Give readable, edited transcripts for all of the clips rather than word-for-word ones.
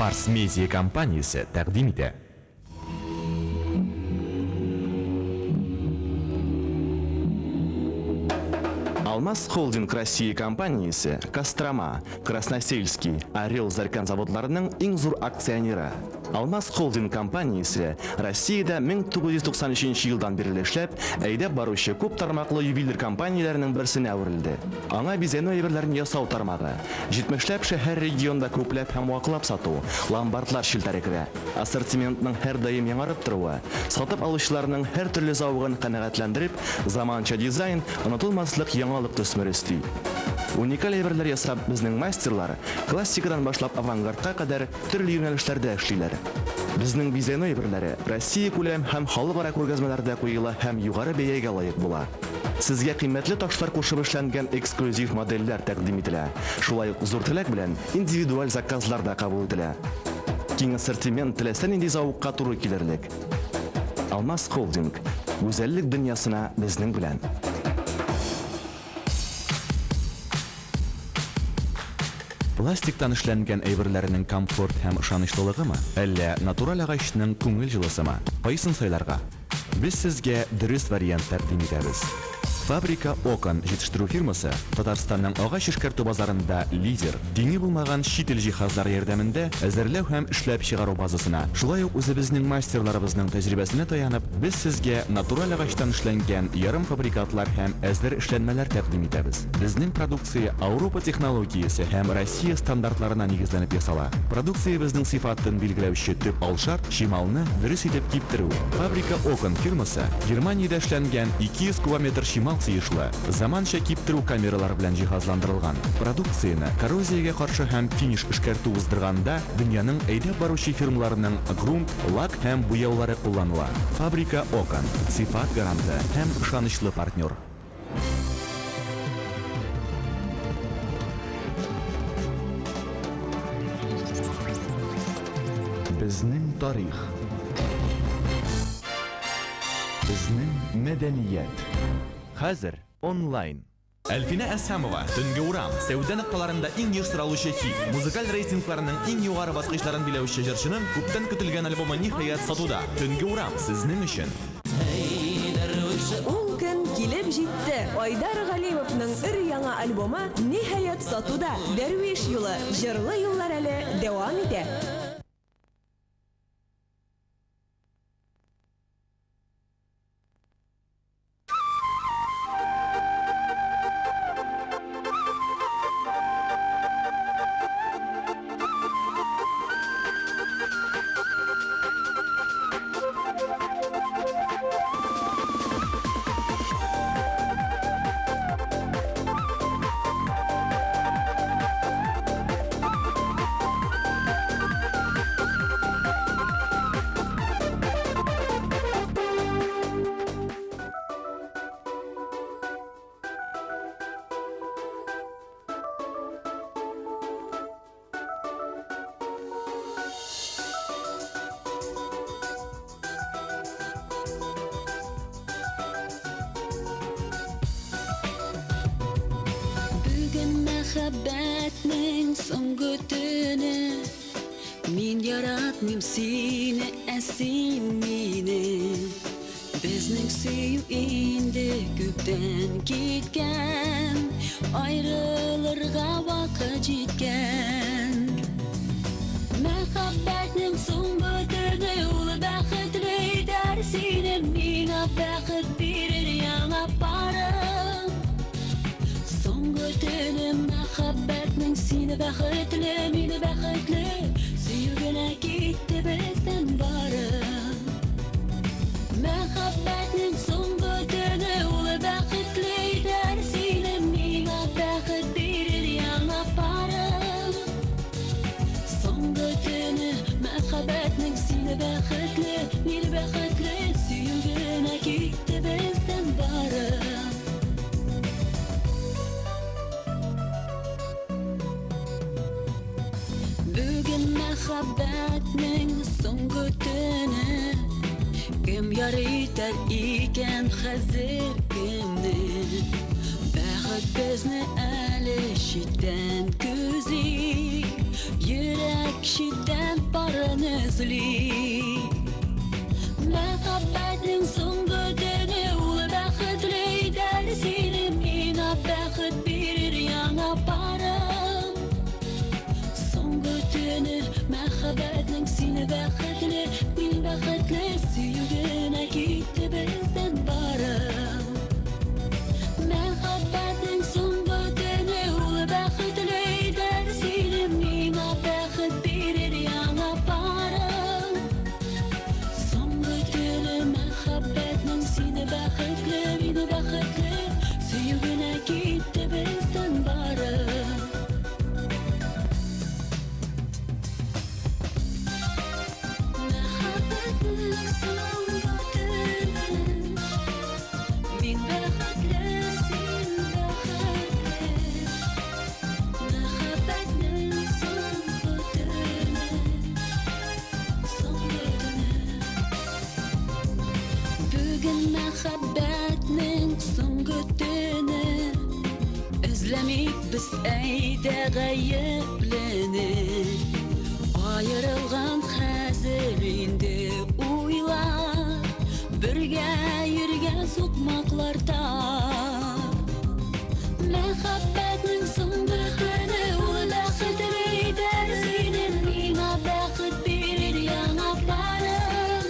Fars Media компаниясы тәкъдим итә. Алмаз Холдинг Россия компаниясы Кострома, Красносельский, Орел Зарькан заводларының иң зур акционері. Алмаз Холдинг компаниясы Россияда 1993 елдан бері эшләп, әйдәп баручы күп тармаклы ювелир компанияләренең берсенә әверелде. Аңа бизәнү әйберләрен ясау тармагы, 70ләп шәһәр регионда күпләп һәм вакытлап сату, ломбардлар шелтәре керә. Ассортиментның һәр даим яңарып торуы, сатып алучыларның һәр төрле зауыгын канәгатьләндереп, заманча дизайн, онытылмаслык яңалык төсмер исти. Уникаль әйберләр ясап безнең мастерлар классикадан башлап авангардка кадәр төрле юнәлешләрдә эшлиләр. Безнең бизәнү әйберләре Россия күләм һәм халыкара күргәзмәләрдә куела һәм югары бәягә лаек була. Сезгә кыйммәтле ташлар кушып эшләнгән эксклюзив модельләр тәкъдим ителә. Шулай ук зур теләк белән индивидуаль заказлар да кабул ителә. Киң ассортимент теләсә нинди зауыкка туры килерлек. Алмаз Холдинг гүзәллек дөньясына безнең белән. Пластиктан эшләнгән әйберләрнең комфорт һәм ышанычлылыгымы, әллә натураль агачның күңел җылысымы? Кайсын сайларга? Без сезгә дөрес вариант тәкъдим итәбез. Фабрика Окон җитештерү фирмасы Татарстанның агач эшкәртү базарында лидер. Дини булмаган чит ил җиһазлары ярдәмендә әзерләү һәм эшләп чыгару базасына, шулай ук үзебезнең мастерларыбызның тәҗрибәсенә таянып, без сезгә натураль агачтан эшләнгән ярым фабрикатлар һәм әзер эшләнмәләр тәкъдим итәбез. Безнең продукция Европа технологиясе һәм Россия стандартларына нигезләнеп ясала. Продукциябезнең сыйфатын билгеләүче төп алшар чималны дөрес итеп киптерү. Фабрика Окон фирмасы Германиядә эшләнгән 200 кубометр чимал тиешле, заманча киптерү камералар белән җиһазландырылган. Продукцияны коррозиягә каршы һәм финиш эшкәртү уздырганда дөньяның әйдәп баручы фирмаларының грунт, лак һәм буяулары кулланыла. Фабрика Окон сыйфат гаранты һәм ышанычлы партнер. Безнең тарих. Безнең мәдәният. Хәзер онлайн. Әлфинә Әсхәмова, Төнге урам, сәүдә нокталарында иң еш соралучы хит, музыкаль рейтингларының иң югары баскычларын биләүче җырчының күптән көтелгән альбомы ниһаять сатуда. Төнге урам сезнең өчен. Ул көн килеп җитте. Айдар Галимовның өр-яңа альбомы ниһаять сатуда. Дәрвиш юлы, җырлы юллар әле дәвам итә. Мәхәббәтнең соңгы төне, мин яратмыйм сине, ә син мине. Безнең сөю инде күптән киткән, аерылырга вакыт җиткән. Мәхәббәтнең соңгы төне, ул бәхетле итәр сине, миңа бәхет бирер яңа парым. Соңгы төне мәхәббәтнең сине бәхетле, мине бәхетле, сөю генә китте бездән барым. Мәхәббәтнең соңгы төне, ул бәхетле итәр сине, миңа бәхет бирер яңа парым. Соңгы төне мәхәббәтнең сине бәхетле, мине бәхетле, сөю генә китте бездән барым. Мәхәббәтнең соңгы төне, кем ярый итәр икән хәзер кемне? Бәхет безне әле читтән күзи, Yürek kişiden barını izli Muhabbetin soңғы döne ulu bәхетле Дәрсini мина бәхет бирер яңа барым Соңғы döne muhabbetin seni bәхетле Мин бәхетле сөюгенә китте бездән барым Muhabbetin soңғы döne ulu bәхетле Дәрсini мина бәхет бирер яңа барым Соңғы döne muhabbetin seni bәхетле Мин бәхетле сөюгенә китте бездән барым Bugün muhabbetning so'nggi tuni Izlamik biz ayda g'ayiblanib Ayrılgan hazır indi uylar Birga yurgan so'qmoqlarda Muhabbetning so'nggi tuni ul bäxetlе Därsini mina bäxet berer яңа barım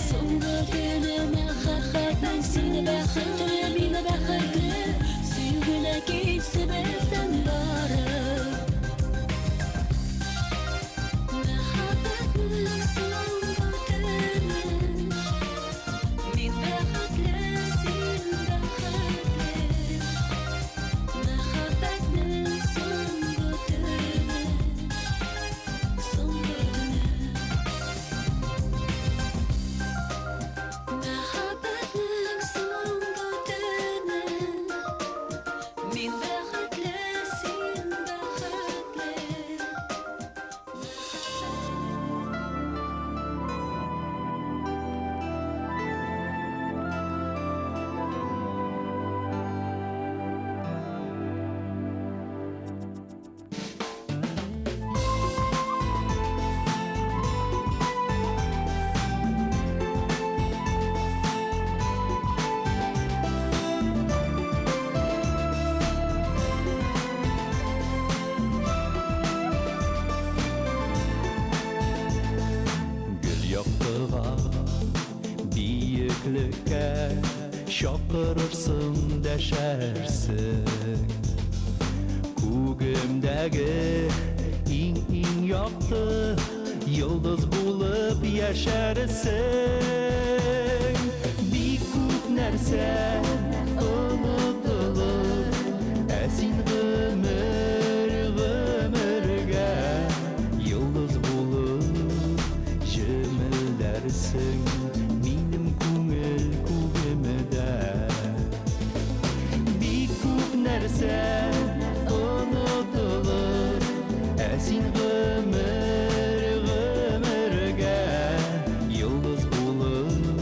So'nggi tuni muhabbetning seni bäxetlе Mina bäxetlе Söygüne ketsa bizdan barım Muhabbetning so'nggi tuni Min bäxetlе sen bäxetlе Muhabbetning so'nggi tuni So'nggi tuni Muhabbetning so'nggi tuni Min bäxetlе sen bäxetlе Gül yoqtığa, büyüklükə Şapırırsın, dəşərsin Kugümdəgi in yoxtu Yıldız bulup yaşarsın Bir kub nərsə unutulur Əsin ömürgə Yıldız bulup jimildersin Benim көңіл күгімді Bir kub nərsə unutulur Əsin ömürgə Yıldız bulup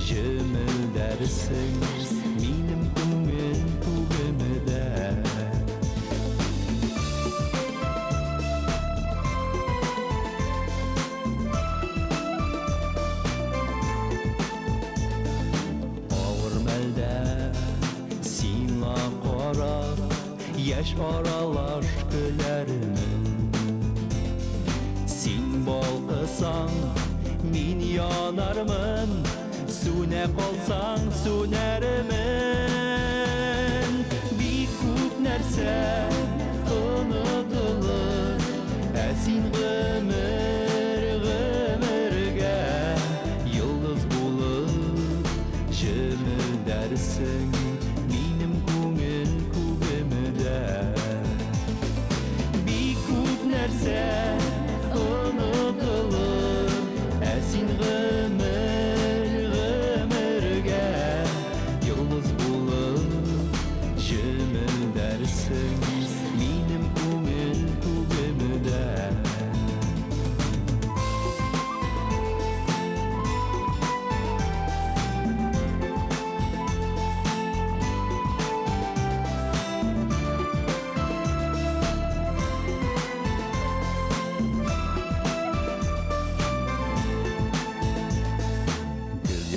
jimildersin Benim көңіл күгімді Ağır məldə sinla qarar Yaş aralar gülərmin Sin balqısan min yanarmın Sünə qalsan sünərmin Bir kub nərsə unutulur Əsin ömürgə Yıldız bulup jimildersin Benim көңіл күгімді Bir kub nərsə unutulur Əsin ömürgə Yıldız bulup jimildersin Benim көңіл күгімді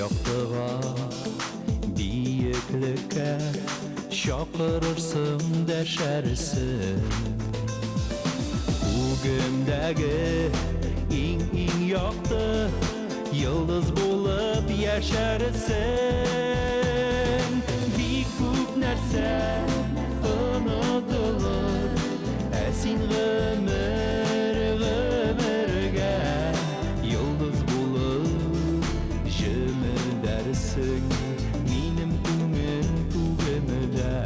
Яктыга биеклеккә чакырырсың дәшәрсең Күгемдәге иң якты йолдыз булып яшәрсең Бик күп нәрсә онытылыр Ә син гомергә йолдыз булып җемелдәрсең Минем күңел күгемдә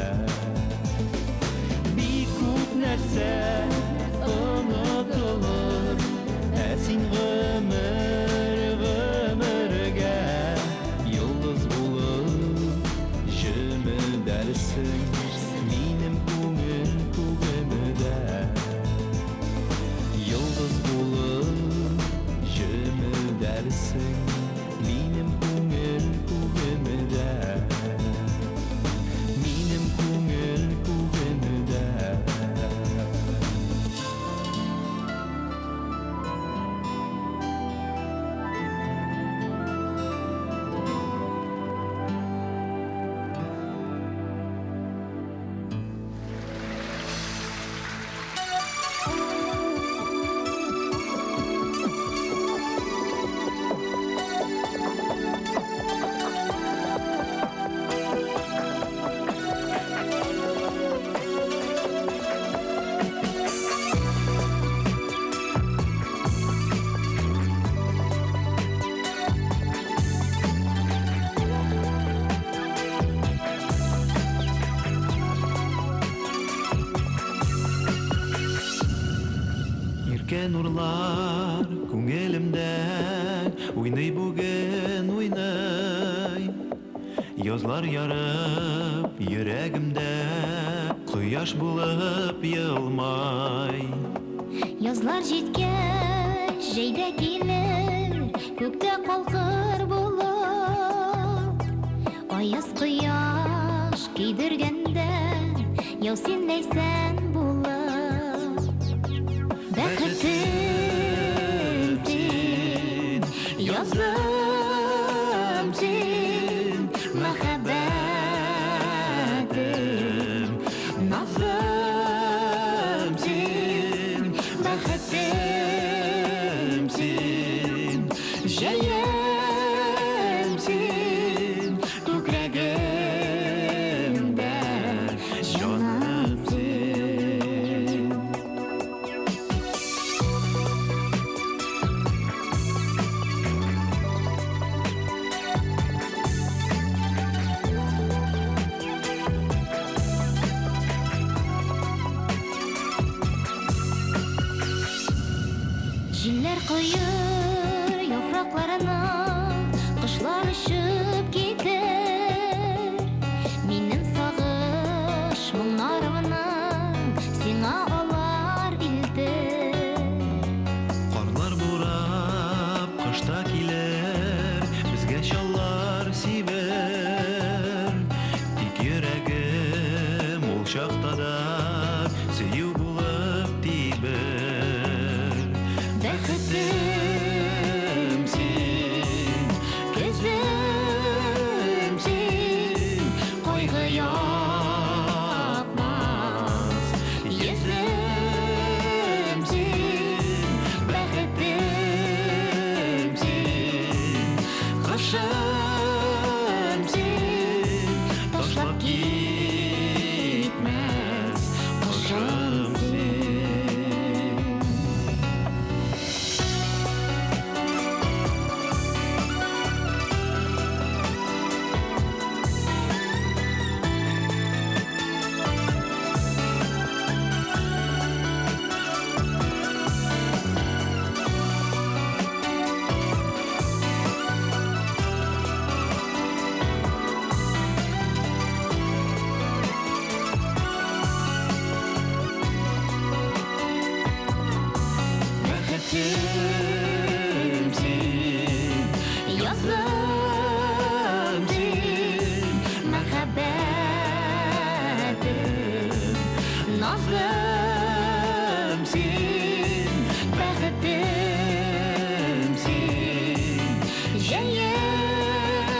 Бик күп нәрсә онытылыр Ә син гомергә йолдыз булып җемелдәрсең Минем күңел күгемдә Йолдыз булып җемелдәрсең Минем күңел күгемдә Минем күңел күгемдә Иркен нурлар күңелемдә уйный бүген уйный Язлар ярып йөрәгемдә кояш булып елмай Язлар җиткәч җәйдә килер күктә калкыр булып Аяз кояш көйдергәндә яу син ләйсән булып Бәхетем син, язым син, мәхәббәтем, назым син, бәхетем син, җәем син, күкрәгемдә җаным син. Җилләр коер яфракларына Кошлар очып китер Минем сагыш моңнарымны Сиңа алар илтер Карлар бурап кышта килер Безгә чаллар сибер Тик йөрәгем ул чакта да сөю булып тибер Бәхетем син, көзем син, кайгы япмас йөзем син, бәхетем син, кышым син, ташлап китмәс кышым син. Бәхетем син, язым син, мәхәббәтем, назым син, бәхетем син, җәем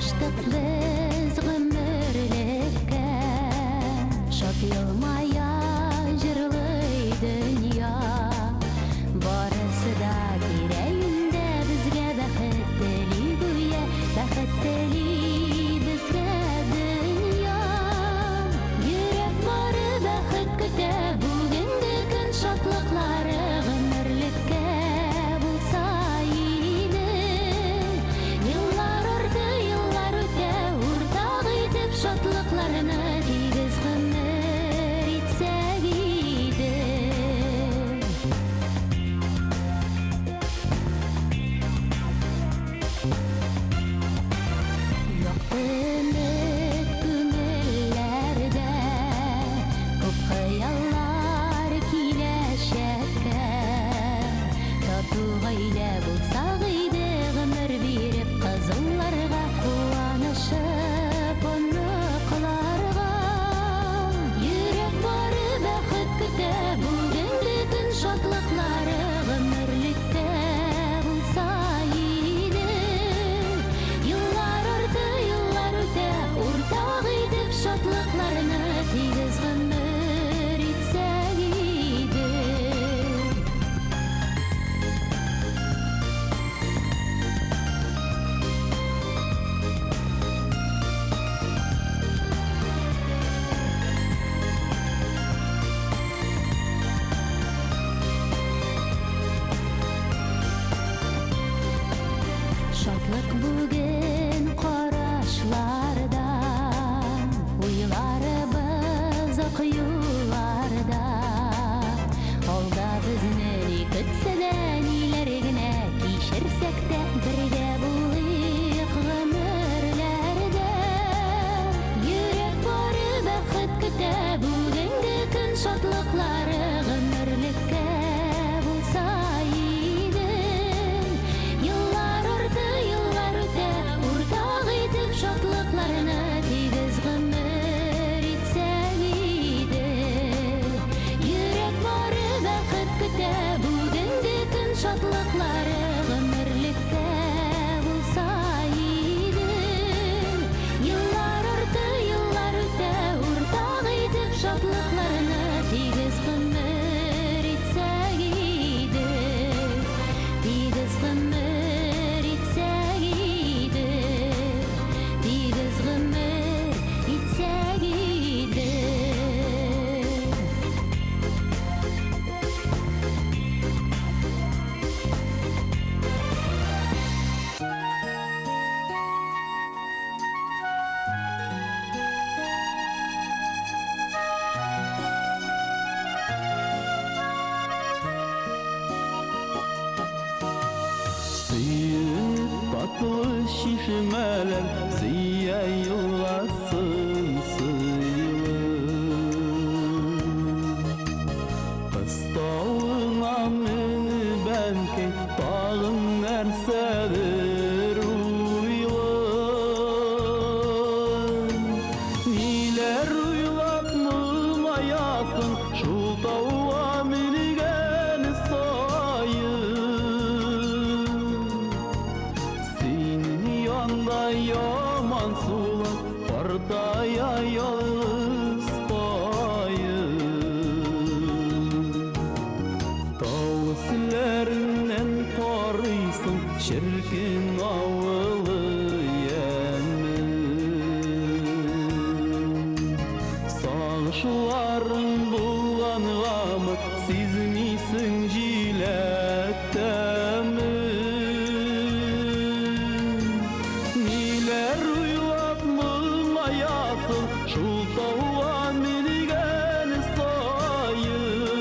Alıştık biz gümürlükке, şat yılmaya jırlı dünya. Barısı da direğinde bizge bäxet deli güye, bäxet deli bizge dünya. Yürek barı bäxet küte, bugündü gün şatlıkları gümürlükke bulsa iyiydi. Yıllar ördü, yıllar öte, urtak edip şatlıklarını tigiz gümür itsek iyiydi. Yoktı ümit günellerde, köp hayallar kileşekte. Tatlı gayle bulsak idi, gümür birip kızıllarga, kuvanışıp onuklarga. Yürek barı bäxet küte, bugündü gün şatlıkları gümürlükte bulsa iyiydi. Yıllar ördü, yıllar öte, urtak edip şatlıklarını tigiz gümür itsek iyiydi. Şatlık bugün qaraşlarda, uylarыбыз ак юлларда. Алда безне көтсә ниләр генә кичерсәк тә, бергә булыйк гомерләрдә. Йөрәк бары бәхет көтә, бүгенге көн шатлыклары гомерлеккә булса иде. Yıllar ördü, yıllar öte, urtak edip şatlıklarını tigiz gümür itsek iyiydi. Yürek barı bäxet küte, bugündü gün şatlıkları gümürlükte bulsa iyiydi. Yıllar ördü, yıllar öte, urtak edip şatlıklarını tigiz gümür itsek iyiydi. Tigiz gümür itsek iyiydi. Tigiz gümür itsek iyiydi. Sıyıp tatlı şişmeler Ziya yıllasın sıyılır. Kıstavına belki tağın nersedir uylar. Niler uylap mılmayasın şu tavuğa mingen sayın. Senin yanda yaman sular Ortaya yalnız koyun. Tavsilerden koruysun Şirkin avılı yemin. Sağışların bulganğa mı Sizmisin jilettemin. Niler uylap mılmayasın Şul tavuğa mingen sayın.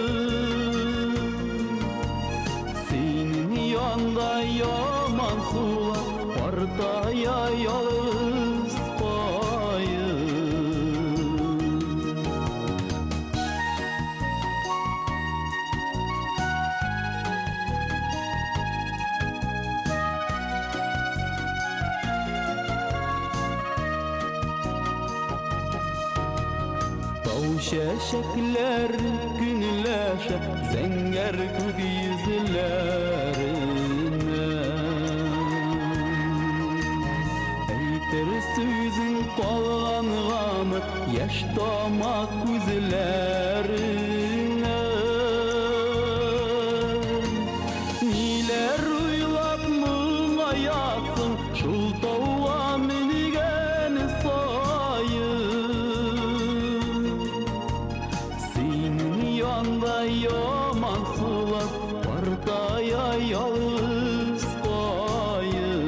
Senin yanda yaman sular Ortaya yalnız koyun. Şeşekler günleşe Zenger kök yüzlerine Eytir Sözün qalğanğamı yaş damaq gözlərine Niler uylap mılayasın şul tauğa minigen sayın Senin yanda yaman sular partaya yalnız koyun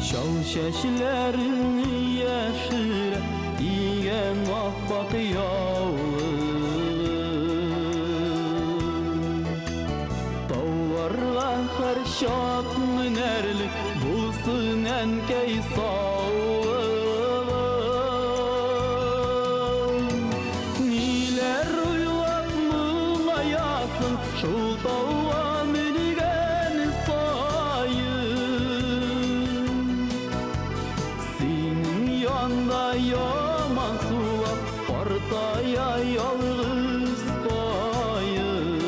Şal şeşlerini yaşıra İyen ahbak yavrum Tavlarga harşak münerlik Bulsun enkey sağlığım Niler uylap mılayasın Şul tauğa minigen sayın Senin yanda yaman sular partaya yalnız koyun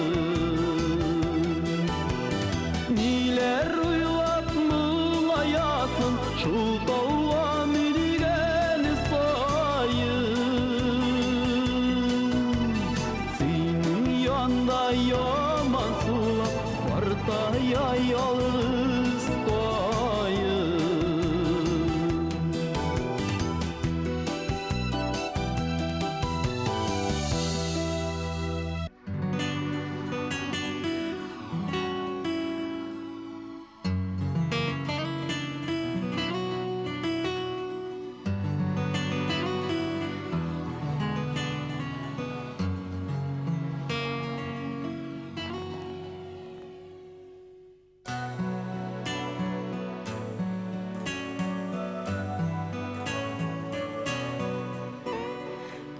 Niler uylap mılayasın şul tauğa minigen sayın Senin yanda yaman sular partaya yalnız koyun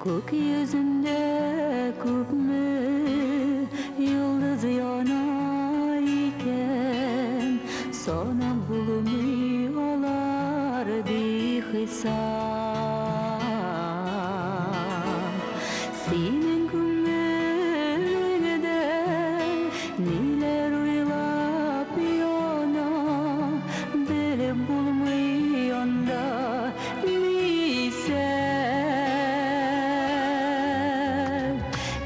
Көк yüzünde күпме yıldız yana iken Sana bulmuy olar bihesap Senin күңеліңде neler uylap yana Bilip bulmuy onda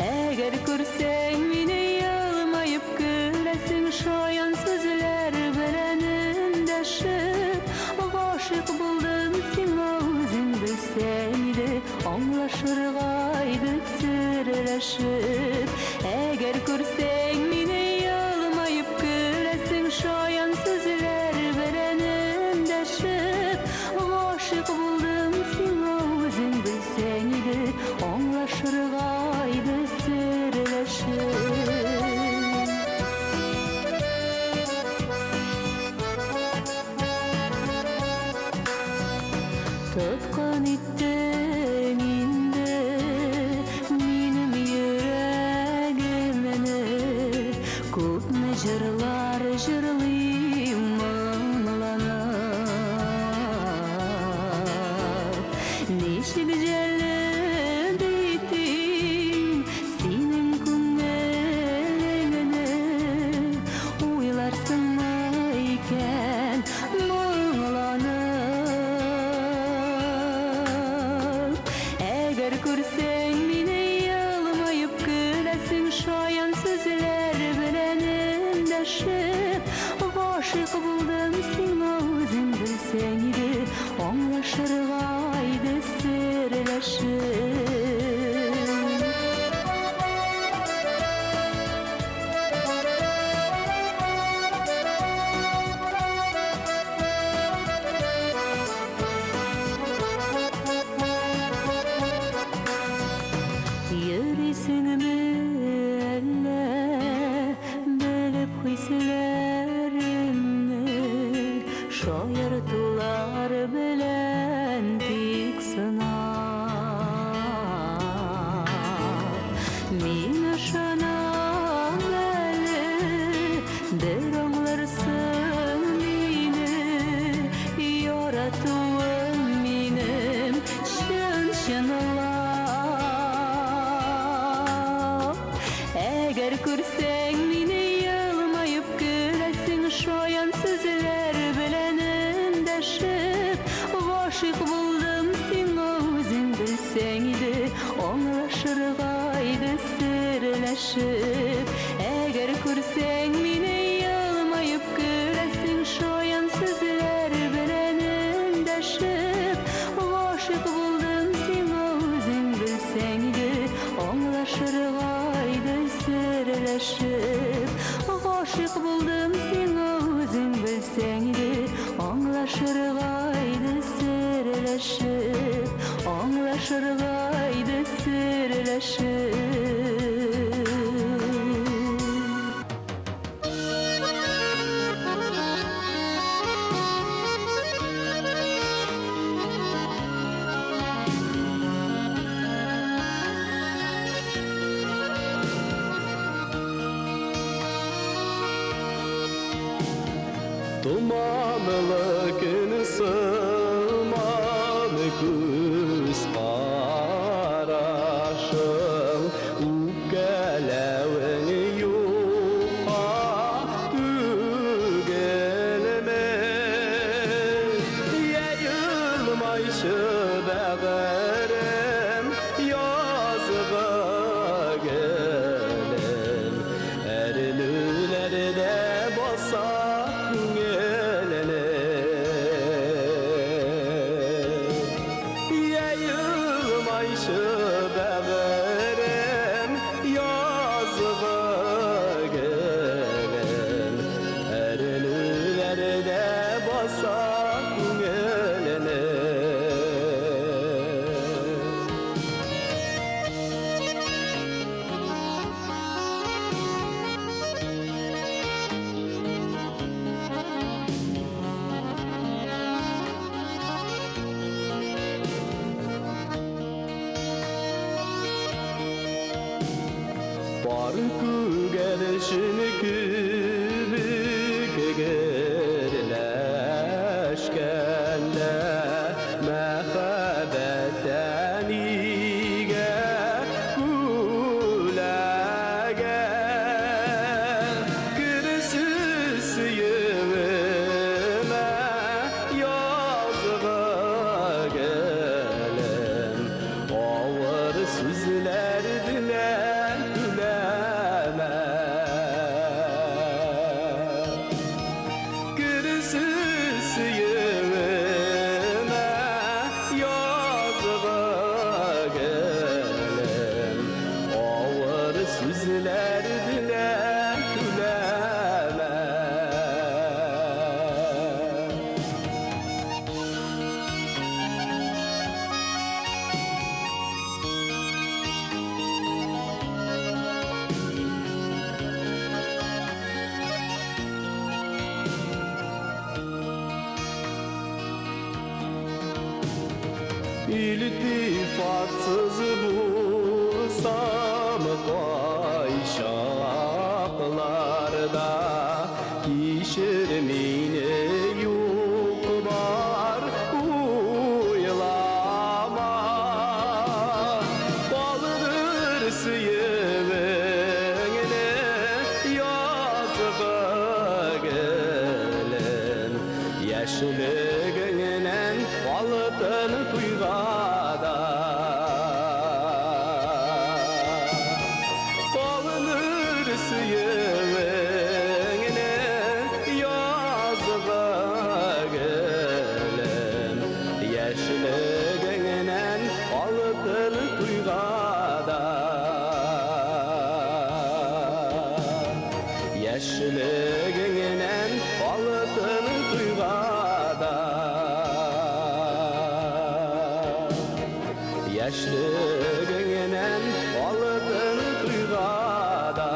Eğer görsen meni yılmayıp gülesin şayan sözler bilen indeşip Aşık buldum sen ağzın bilseydi anlaşırgaydı sırlaşıp Eğer görsen meni yılmayıp gülesin şayan sözler bilen indeşip Aşık buldum sen ağzın bilseydi anlaşırgaydı sırlaşıp Tutkan ittin indi benim yüreğimini Köpme jırlar jırlayım ağlanıp Neşik jelib ettim senin күңеліңini Uylarsın iken muңlanıp Eğer görsen meni yılmayıp gülesin şayan sözler bilen indeşip Aşık buldum sen ağzın bilseydi anlaşırgaydı sırlaşıp Yürüsün mü elle bilip hislerimni Şayırtılar bilen dik sınav Min ışana bir oңlarsың meni, yaratуым минем чын-чынлап. Әгәр күрсәң мине елмаеп көләсең, шаян сүзләр белән эндәшеп, гашыйк булдым сиңа үзең белсәң иде, аңлашырга иде серләшеп. Әгәр күрсәң мине елмаеп көләсең, шаян сүзләр белән эндәшеп, гашыйк булдым сиңа үзең белсәң иде, аңлашырга иде серләшеп. Гашыйк булдым сиңа үзең белсәң иде, аңлашырга иде серләшеп, аңлашырга иде серләшеп. Dumanlı gün sılmalı kız qaraşın, ukelevin yuqa tügelme. Yayılmayşı bəğərim yazığa gelem, erlülerde basa Var kügerşin kübük gerleşkenle, mehabetten ige kulege, kırsız yevime yazığa gelem, ağır sözler dilen güleme. Kırsız yevime yazığa gelem, ağır sözler dilen güleme. İltifatsız bulsam kayşaklarda, kişirmine yok var uylama. Baldır sıyevene yazığa gelen, yaşlığının balıtın tuygada. Balınır sıyevene yazığa gelen, yaşlığının balıtın tuygada. Yaşlığının balıtın tuygada. Yaşlığının balıtın tuygada.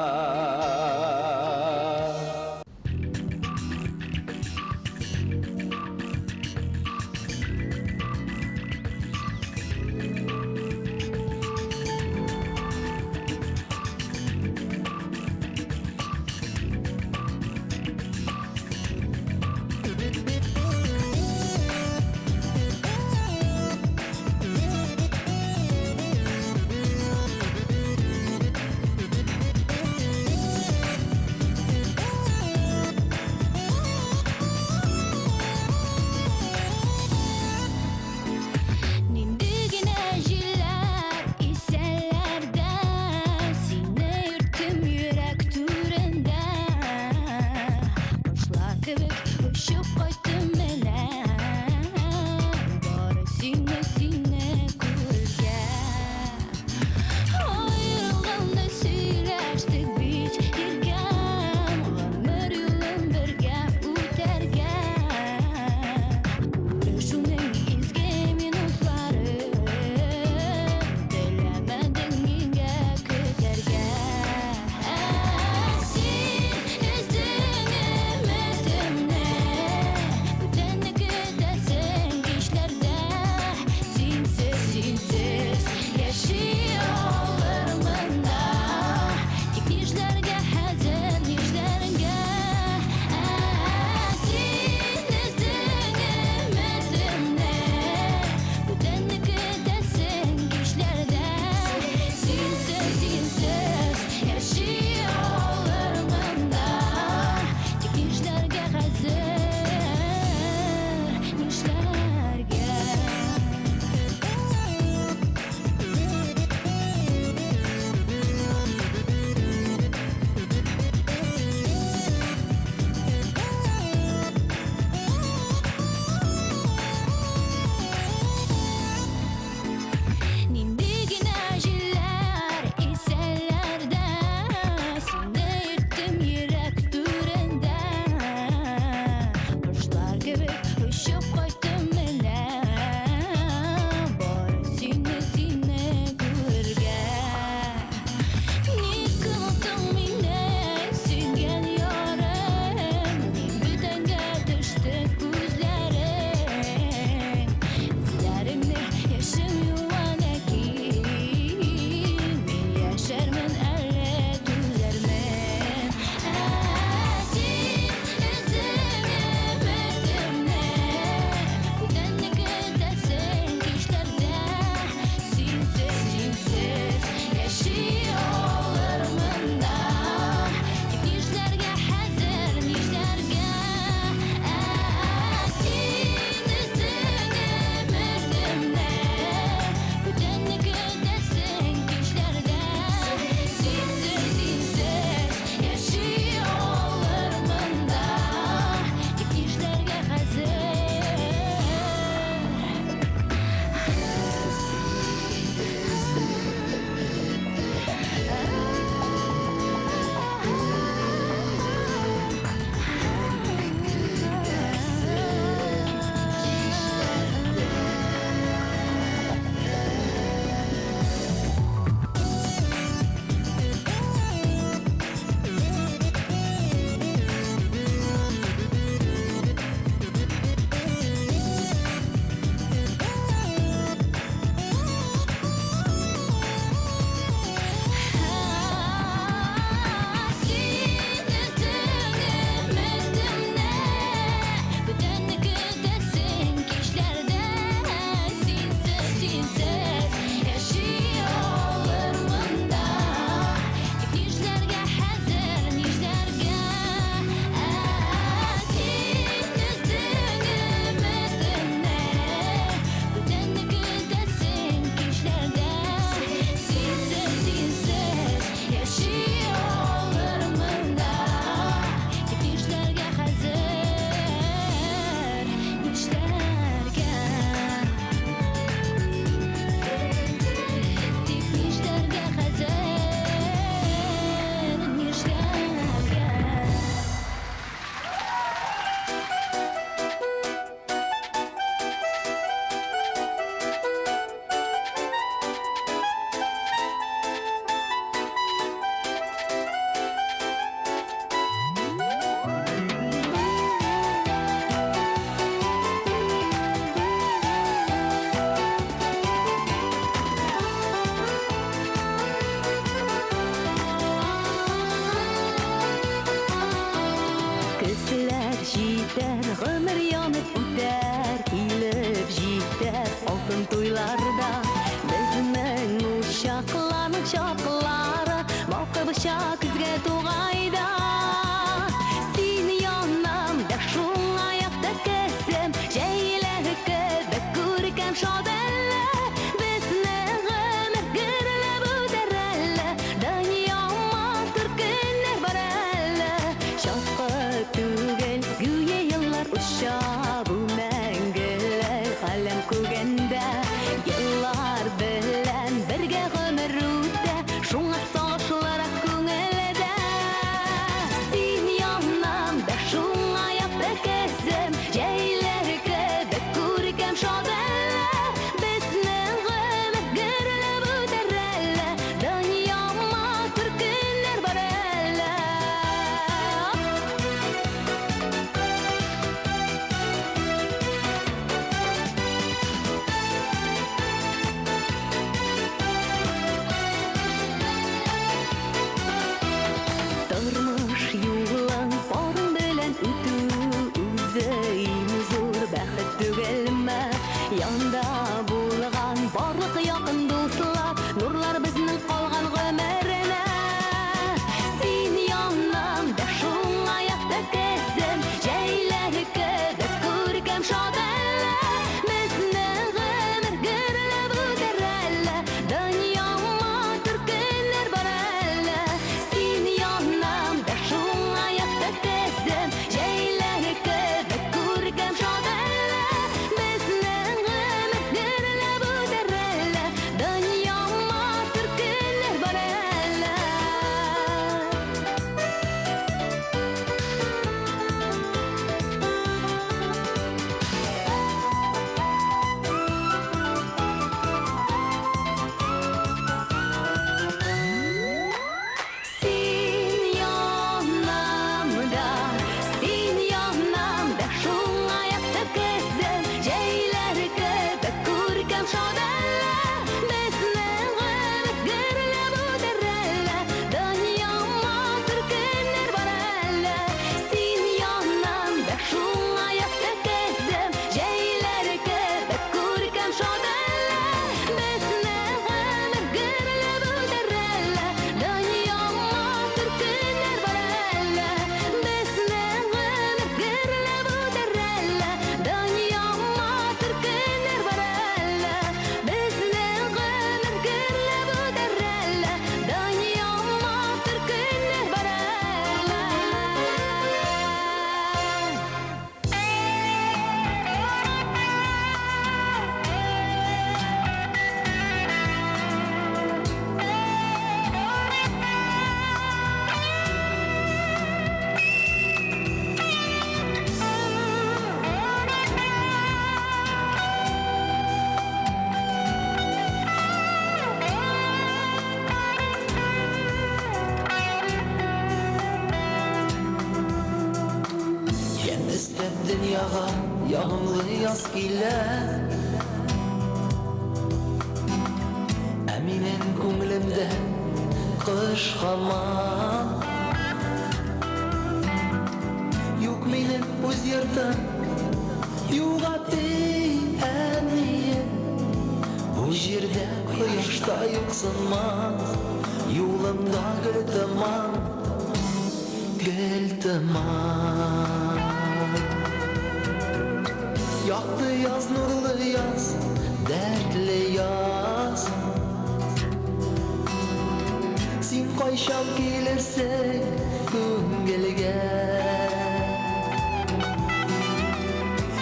Ябыша күзгә тугайда Син янымда шуңа якта кесем Җәйләр кебек күркәм шад әллә Безнең гомер гөрләп үтәр әллә Дөньяма төркеннәр бар әллә Чакы түгел гүя еллар уша Бу мәңгелек галәм күгәндә Еллар белән бергә гомер үтә Шуңа сагышларак күңелдә Син янымда шуңа якта кесем Җәйләр кебек күркәм шад әллә Безнең гомер гөрләп үтәр әллә Дөньяма төркеннәр бар әллә Тормыш юлын парың белән үтү үзе иң зур бәхет түгелме? Янда булган барлык якын дуслар, нурлар безнең калган гомеренә. Син янымда шуңа якта кесем, җәйләр кебек күркәм шад әллә. Безнең гомер гөрләп үтәр әллә, дөньяма төркеннәр бар әллә. Син янымда шуңа якта кесем, җәйләр кебек күркәм шад әллә. Безнең гомер гөрләп үтәр әллә, дөньяма төркеннәр бар әллә. Син янымда шуңа якта кесем, җәйләр кебек күркәм шад әллә. Безнең гомер гөрләп үтәр әллә, дөньяма төркеннәр бар әллә. Син янымда шуңа якта кесем, җәйләр кебек күркәм шад әллә. Безнең гомер гөрләп үтәр әллә, дөньяма төркеннәр бар әллә. Безнең гомер гөрләп үтәр әллә, дөньяма төркеннәр бар әллә. Безнең гомер гөрләп үтәр әллә, дөньяма төркеннәр бар Ям истәп дөньяга ягымлы яз килә Ә минем күңелемдә кыш һаман Юк минем үз йортым югаты әнием Бу җирдә кояшта юксынмас Юлымда гөл тыман Гөл тыман Яқты яз, нурлы яз, дәртле яз Син кайчан килерсең күңелгә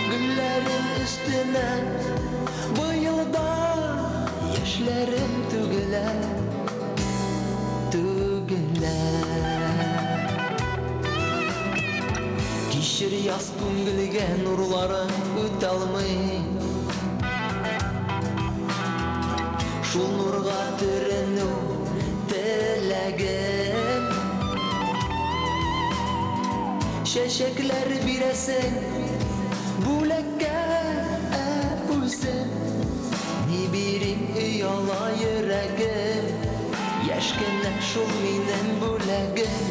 Гөлләрем өстенә быелда яшьләрем түгелә Түгелә Кичер яз күңелгә нурлары үтә алмый Шул нурга төренү теләгем Чәчәкләр бирәсең бүләккә үзем Ни бирим ояла йөрәгем Яшь кенә шул минем бүләгем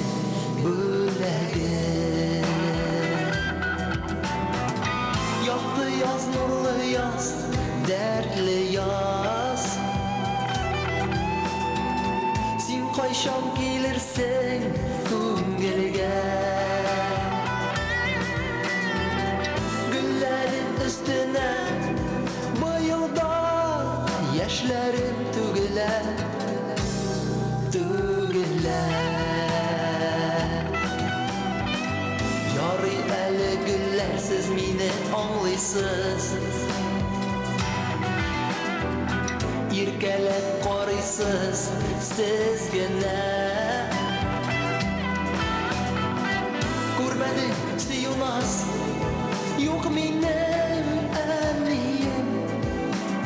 Яқты яз, нурлы яз, дәртле яз Син кай kayşam gelirsen ko'ngilga güllerin üstüne bu yılda yaşlarım tügeler Yari eli güller siz meni anlaysız Irkelep qaraysiz sizgina Ko'rmadim suyumas yo'q mening aniyim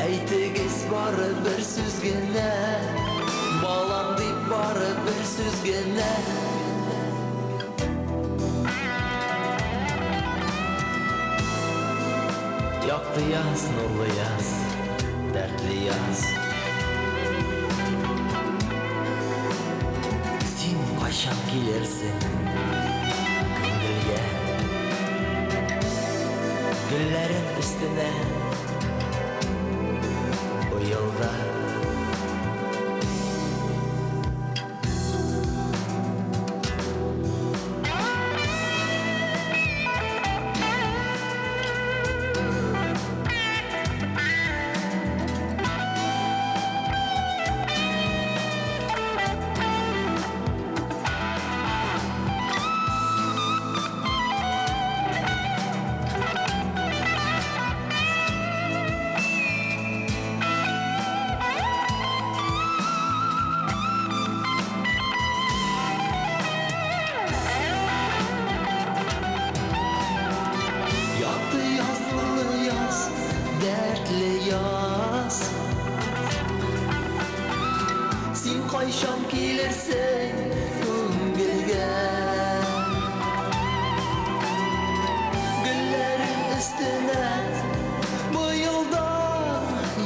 Aytigiz bari bir so'zgina Balam deb bari bir so'zgina Yoqdi yaz, nurli yaz, dardli yaz Sen qachon kelersin ko'ngilga Gullerin üstüne bu yolda Sen qachon kelersen ko'ngilga Gullerin üstüne bu yolda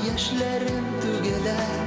yaşlarım tügeler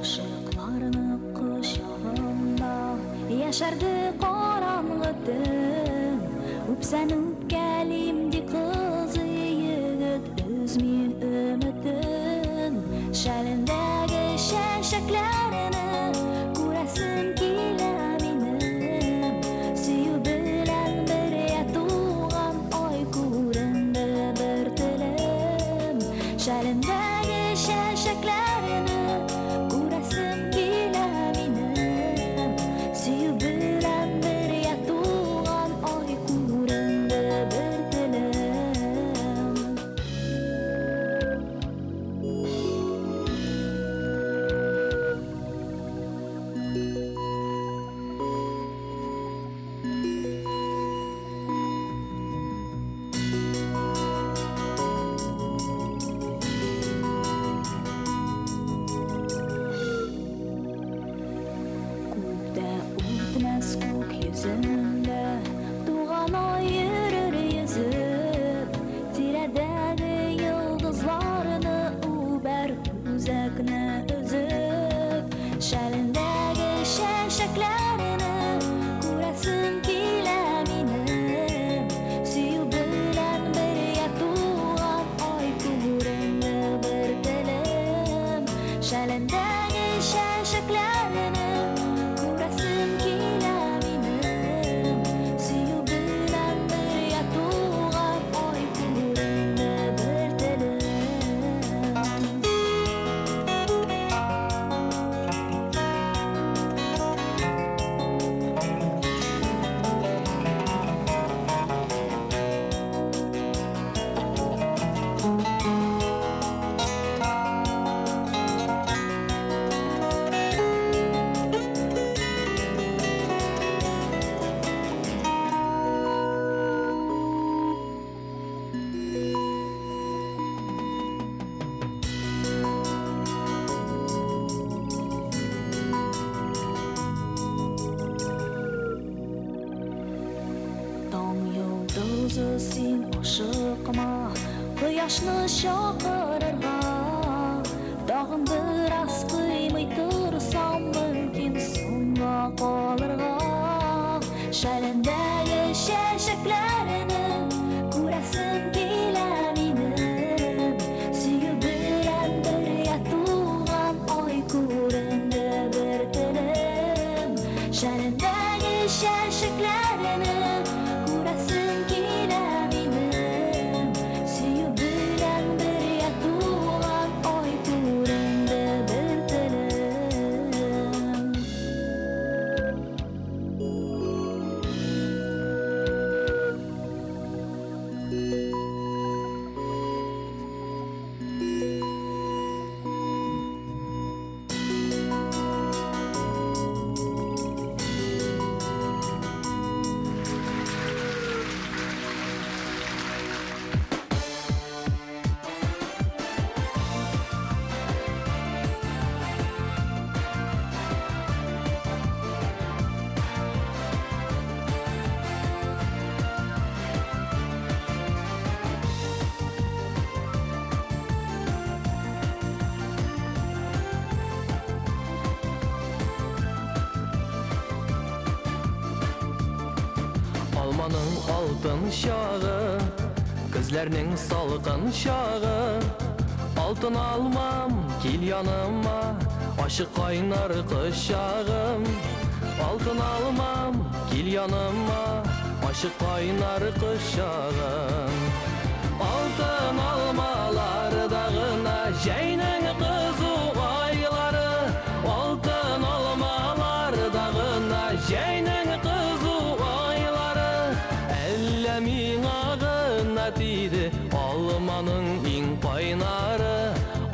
Aşıklarını kuşağında yaşardı karanlık tün Öpsen öpkelimdi kızı yigit üzmeyin ümitin Şalindagi şaşaklarını ko'rasim kela menim Suyup bilan birga tug'an oy ko'rindi bir tilim Şalindagi şaşaklarını ko'rasim kela menim Suyup bilan birga tug'an oy ko'rindi bir tilim Сен ашықма Құяшны шақырырға Дағын бір аз қимай тұрсам мүмкін соңға қалырға Шәліндегі шәшіклеріні Көрәсім келә менің Сүйі білән бір ятуған ай көрінді бір тілім Шәліндегі шәшіклеріні Көрәсім келә менің Сүйі білән бір ятуған ай көрінді бір тілім Алманың алтын шағы, күзләрнең салқын шағы. Алтын алмам, кил яныма, ашық кайнар кышагым. Алтын алмам, кил яныма, ашық кайнар кышагым. Алтын алмалардагына җәйнең кызу айлары. Алтын алмалардагына җәйнең кызу айлары. Әллә миңа гына тиде алманың иң кайнары.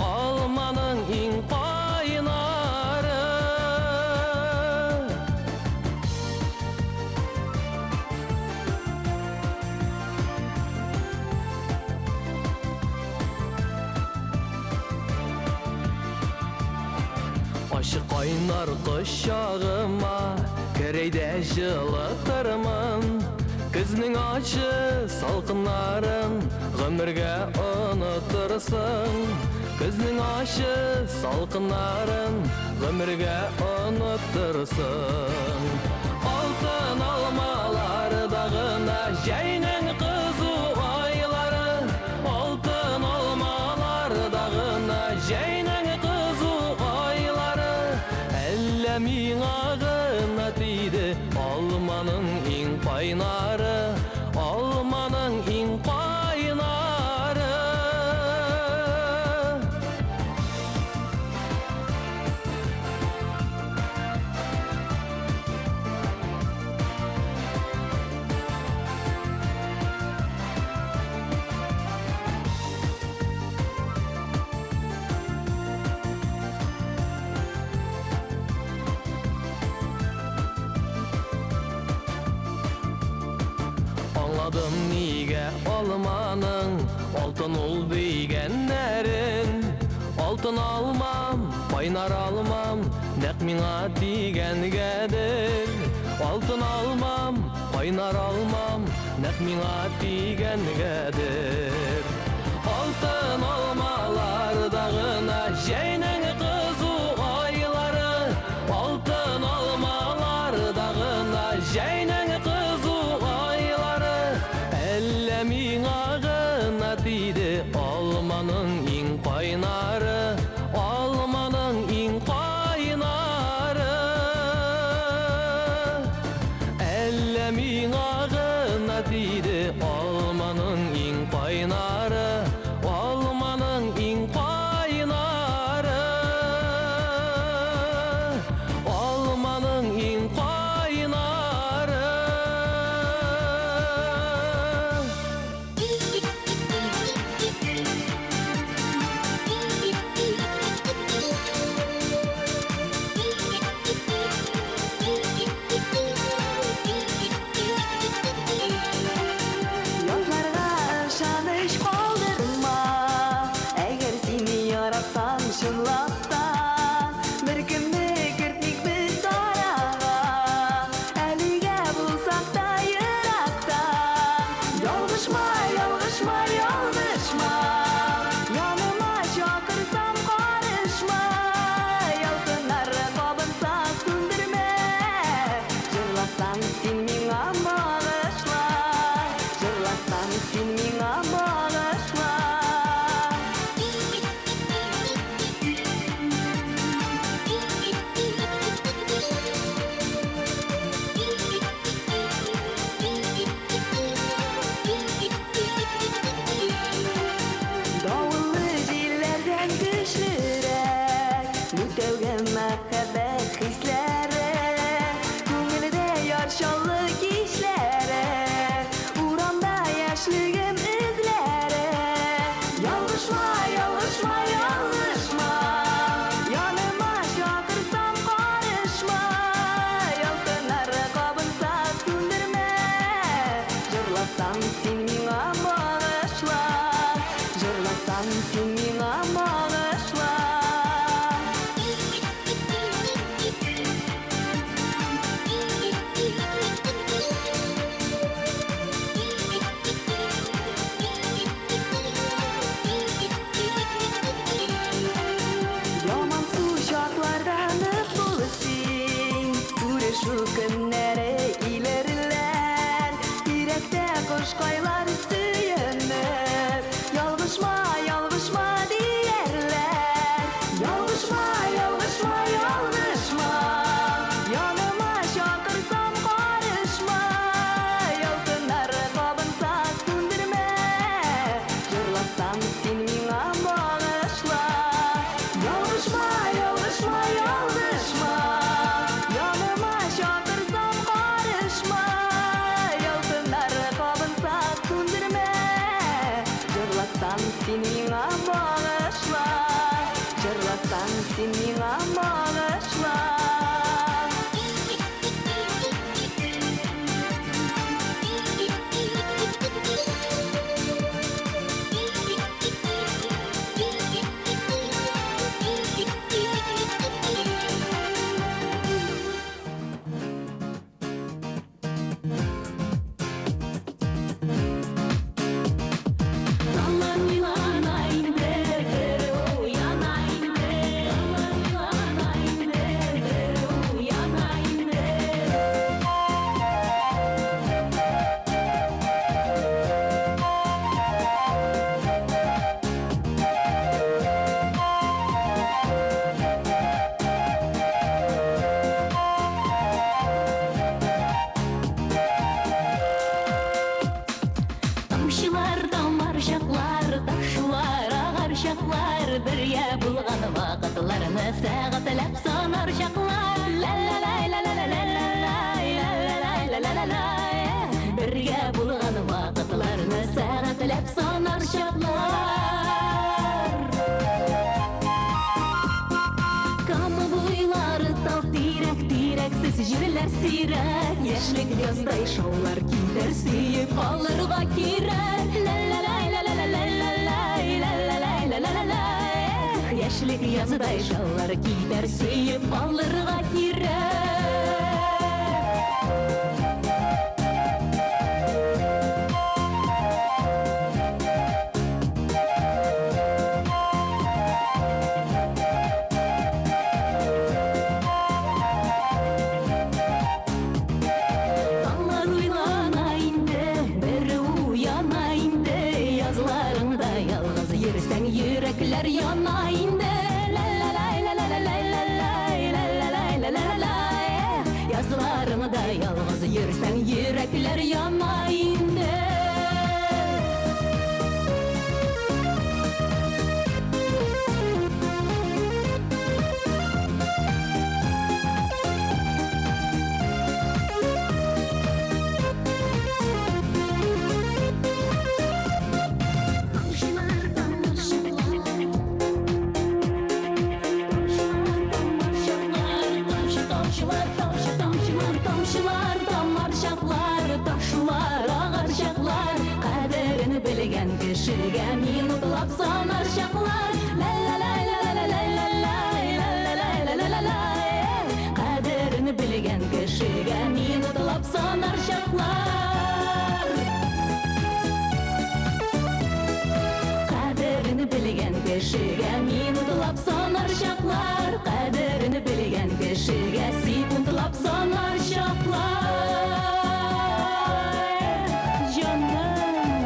Алманың иң кайнары. Ашы кайнар кышагыма керейдә җылытырмын. Күзнең ачы салкыннарын гомергә онытырсың. Күзнең ачы салкыннарын гомергә онытырсың. Алтын алмалардагына җәйнең кызу айлары. Алтын алмалардагына җәйнең кызу айлары. Әллә миңа гына тиде алманың иң кайнары. Алманың иң кайнары. Аңладым нигә алманың алтын ул дигәннәрен. Алтын алмам, кайнар алмам, нәкъ миңа тигәнгәдер. Алтын алмам, кайнар алмам, нәкъ миңа тигәнгәдер. Алтын алмалардагына җәйнең кызу айлары. Алтын алмалардагына җәйнең кызу айлары. Әллә миңа гына тиде алманың иң кайнары. Алманың иң кайнары. Әллә миңа гына тиде алманың иң кайнары. Алманың islere Көңілде яршаллы кишләре Урамда яшьлегем эзләре Ялгышма, ялгышма, ялгышма Яныма чакырсам карышма Ялкыннар кабынса сүндермә Җырласаң син миңа багышла Җырласаң син миңа багышла Яман сучаклардан ныклы син Күрешү көннәре илерләр Йөрәктә кошкайлар сөенер Ялгышма, ялгышма диярләр Ялгышма, ялгышма, ялгышма Яныма чакырсам карышма Ялкыннар кабынса сүндермә Җырласаң син миңа багышла Ялгышма, ялгышма, ялгышма Яныма чакырсам карышма Ялкыннар кабынса сүндермә Җырласаң син миңа багышла Җырласаң син миңа багышла Aman uylana inde, uylana inde Aman uylana inde, uylana inde Тамшылар, тамаршаклар, ташлар, агаршаклар Бергә булган вакытларны сәгатьләп санар чаклар Ла-ла-лай-ла-ла-ла-лай-ла-ла-лай-ла-ла-лай Бергә булган вакытларны сәгатьләп санар чаклар Кама буйлары тау тирәк, тирәксез җирләр сирәк Яшьлек яздай шаулар китәр, сөеп калырга кирәк Ла-ла-лай-ла-ла-ла-лай-ла-ла-лай-ла-ла-лай Яшьлек яздай шаулар китәр, сөеп калырга кирәк Таң уйлана инде, бер уяна инде Язларыңда ялгыз йөрсәң йөрәкләр яна инде Ла-ла-лай-ла-ла-ла-лай-ла-ла-лай-ла-ла-лай Язларыңда ялгыз йөрсәң йөрәкләр яна инде Тамшылар, тамаршаклар, ташлар, агарчаклар Кадерен белгән кешегә минутлап санар чаклар Ла-ла-лай-ла-ла-лай-ла-ла-лай-ла-ла-лай Кадерен белгән кешегә минутлап санар чаклар Кадерен белгән кешегә минутлап санар чаклар Кадерен белгән кешегә секундлап санар чаклар Җаным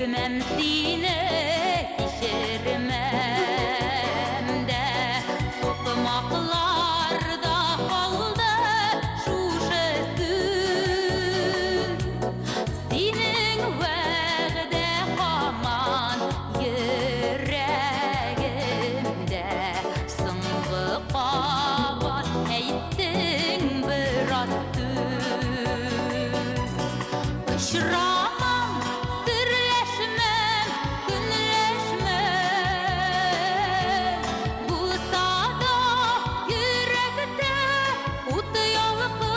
Etmem sine kişirmem de sokmaklarda kaldı şuşesi senin vəğdə haman yüreğimde sınğı qabat eyttin biraz düz Aşramam, sirleşmem, günleşmem Bu sada yürekte ut yalqın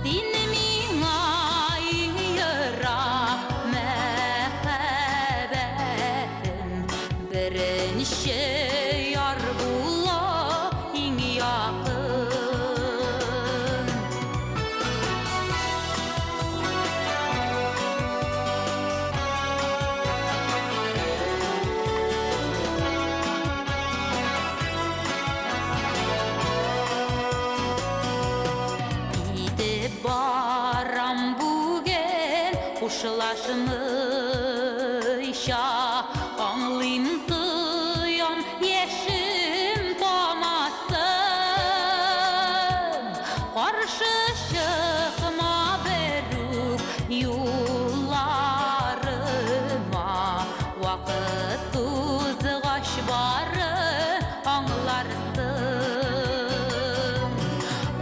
Dinmin ayın yırak mehabetin Birinci yar bula in yakın Gidip baram bugün kuşlaşmışa Anlayım duyan yeşim tomasın Karşı çıkma beruk yollarıma Vakit tuzgaş barı anlarsın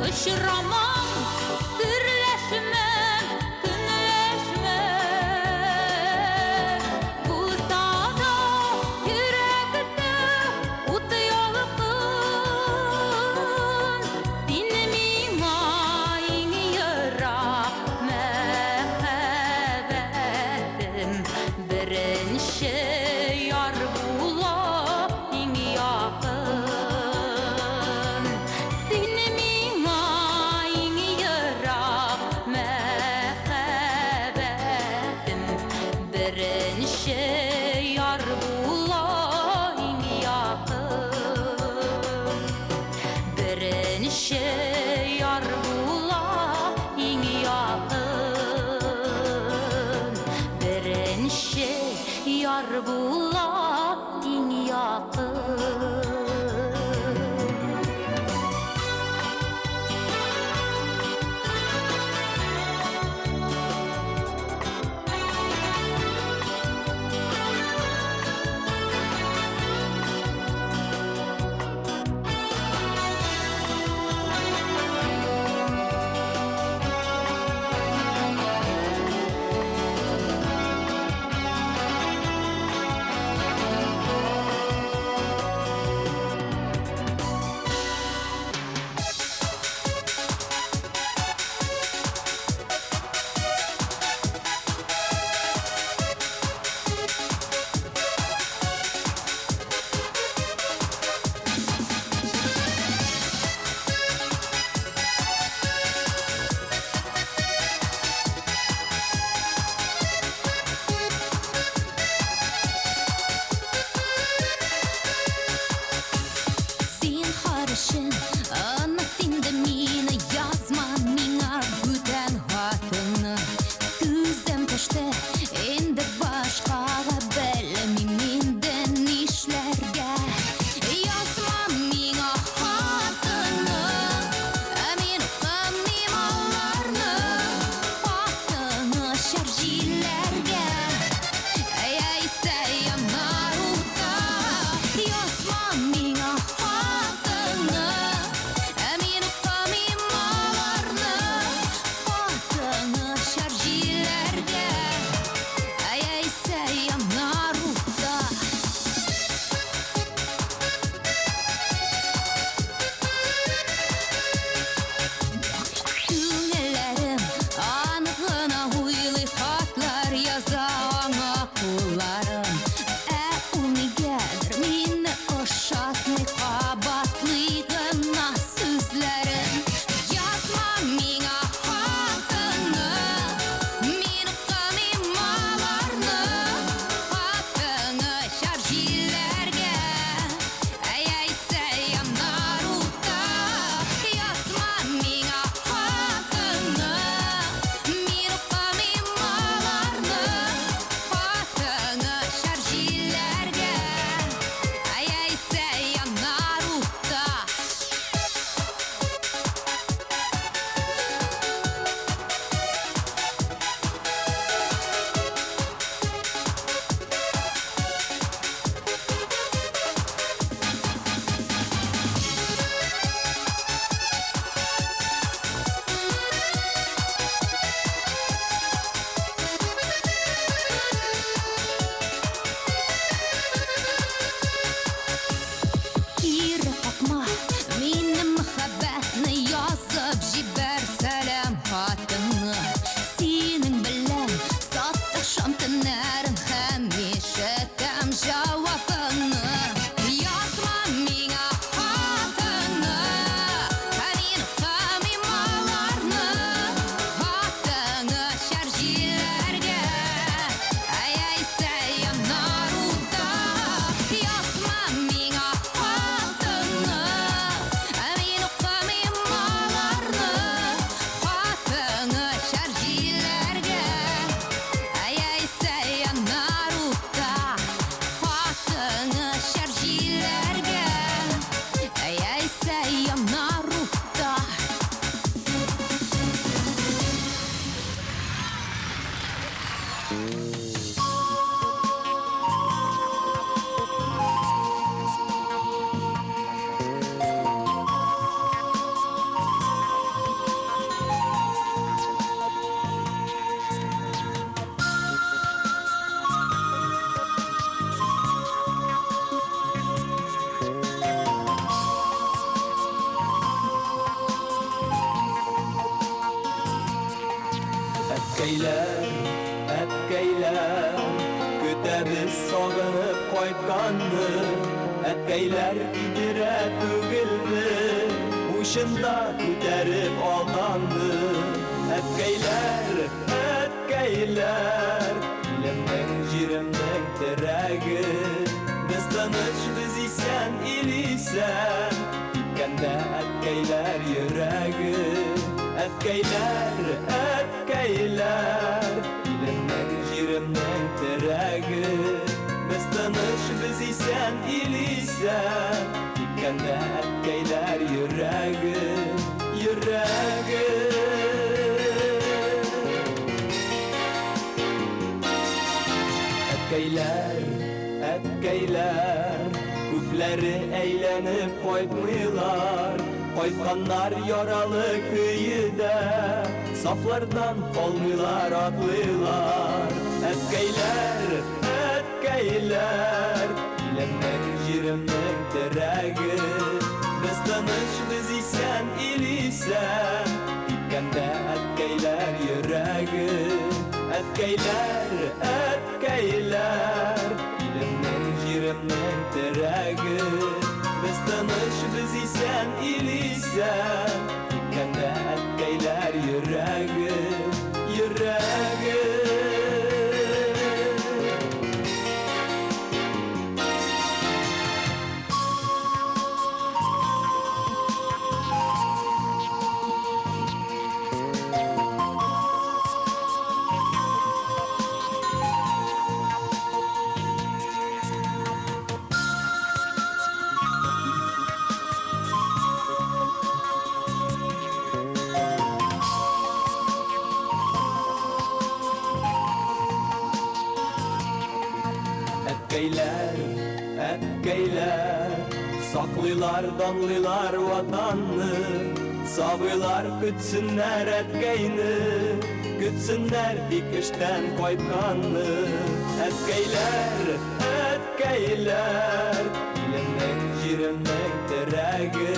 Işramam, sirleşmem, günleşmem Bu sada yürekte ut yalqın Dinmin ayın yırak mehabetin Birinci yar bula in yakın Dinmin ayın yırak Әткәйләр, көтәбез сағынып қайтқанны. Әткәйләр кидерә түгелме, ушында күтәреп алганны. Әткәйләр, илемнең җиремнең терәге. Без тыныч, без исән, ил исән, киткәндә әткәйләр йөрәге. Әткәйләр, илемнең җиремнең терәге. Без тыныч, без исән, ил исән, киткәндә әткәйләр йөрәге. Әткәйләр, күпләре әйләнеп кайтмыйлар. Кайтканнар яралы көйедә, сафлардан калмыйлар, атлыйлар. Әткәйләр, илемнең җиремнең терәге. Без тыныч, без исән, ил исән, киткәндә әткәйләр йөрәге. Әткәйләр, илемнең җиремнең терәге. Без тыныч, без исән, ил исән, киткәндә әткәйләр йөрәге. Әткәйләр, саклыйлар, данлыйлар ватанны. Сабыйлар көтсеннәр әткәйне, көтсеннәр тик эштән кайтканны. Әткәйләр, илемнең җиремнең терәге.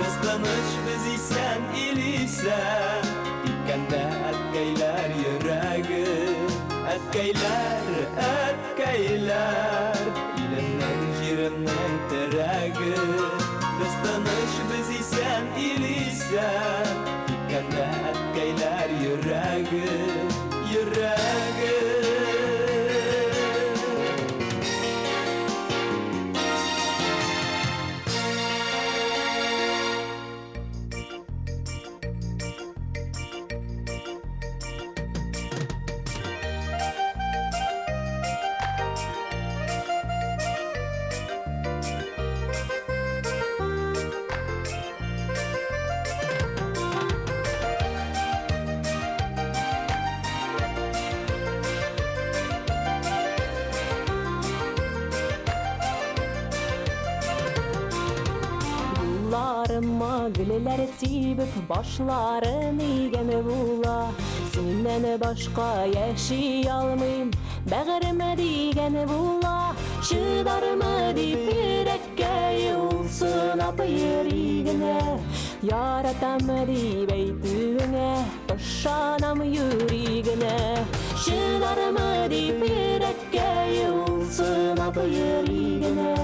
Без тыныч, без исән, ил исән, киткәндә әткәйләр йөрәге. Әткәйләр, илемнең җиремнең терәге. Без тыныч, без исән, ил исән, киткәндә әткәйләр йөрәге. Yollarıma güleler sibip başların igemi bula. Seninle başka yaşay almayım, bağırma digeni bula. Şıdarma deyip yürekке yolsun apayır igine. Yaratamı deyip eytüğüne, başanam yüreğine. Şıdarma deyip yürekke yolsun apayır igine.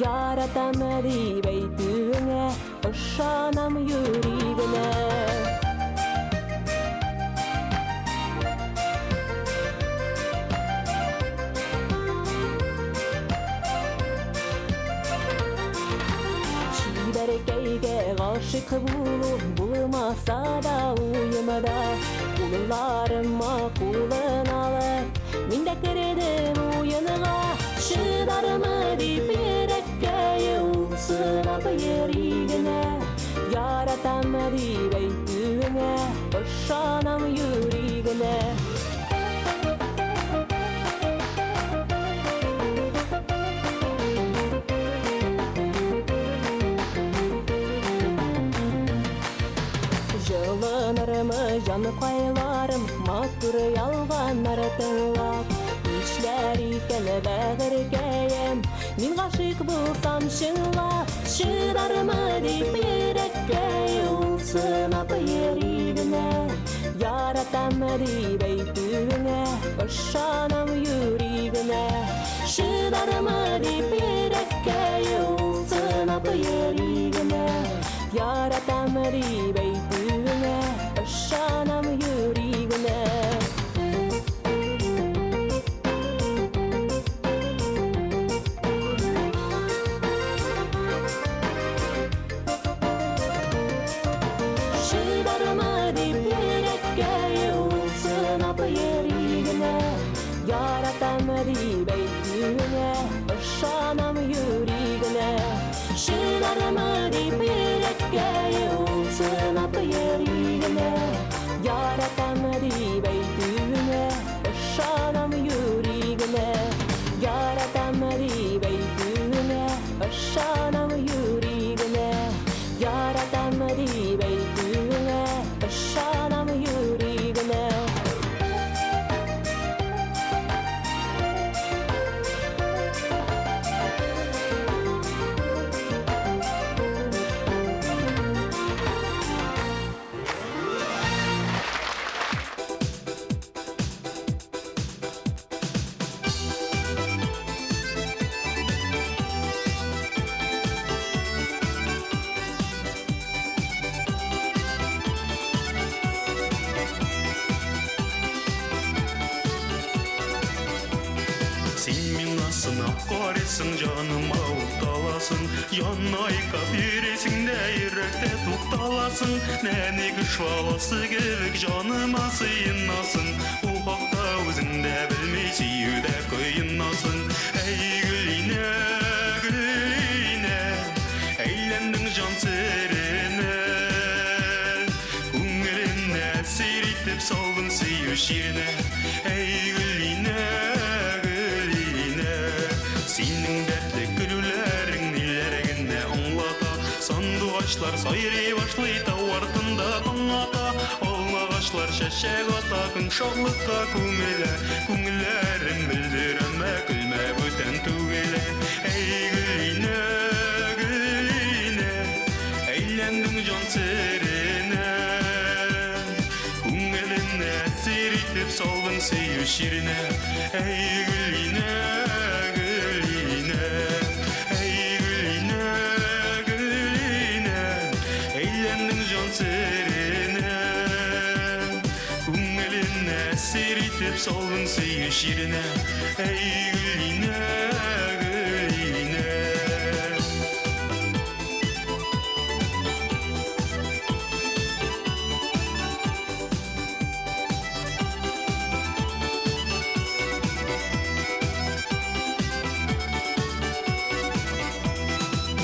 Yaratamı deyip eytüğüne, başanam yüreğine. Çiğberkeyge aşık bulmasa da uyumada. Kullarıma kulun alıp, min de kırdım uyunuğa. Şıdarımı deyip yürekке yolsun apayır igine. Yaratamı deyip eytüğüne, başanam yüreğine. Жылынырмы жанып кайыларым, матур ялганнар тыңлап. İşler iken bägirgeyim, min gaşyk bulsam şınlap. Şıdarımı deyip yürekке yolsun apayır igine. Yaratam deyip eytüğüne ışanam yüreğine Şıdarım deyip yürekke yolsunap yüreğine Yaratam deyip eytüğüne ışanam yüreğine Şanam yüreğine Şılarımı deyip yürekke olsun apı yüreğine Yaratam deyip eytüğüne Şanam yüreğine Yaratam deyip eytüğüne Şanam yüreğine Yaratam deyip eytüğüne Şanam yüreğine Koresin canım avutalasın Yanayka biresin de yürekte tuttalasın Neni kışvalası gerek canıma sıyınasın Bu hakta özünde bilmeysi yüde kıyınasın Ey gülüne, gülüne Eğlendin can serine Kungülüne seyretip saldın seyu şirine Ey gülüne Senin dertli gülülerin dillerine anlata Sandıgaçlar sayri başlayta vartında anlata Ağlağaçlar şeşek ata kınşaklıkka kumile Kungillerin bildireme gülme öten tügele Ey gülüne, gülüne Eğlendin can serine Kungeline seyretip saldın seyu şirine Ey gülüne Seyretip salgın seyu şirine Ey gülüne, gülüne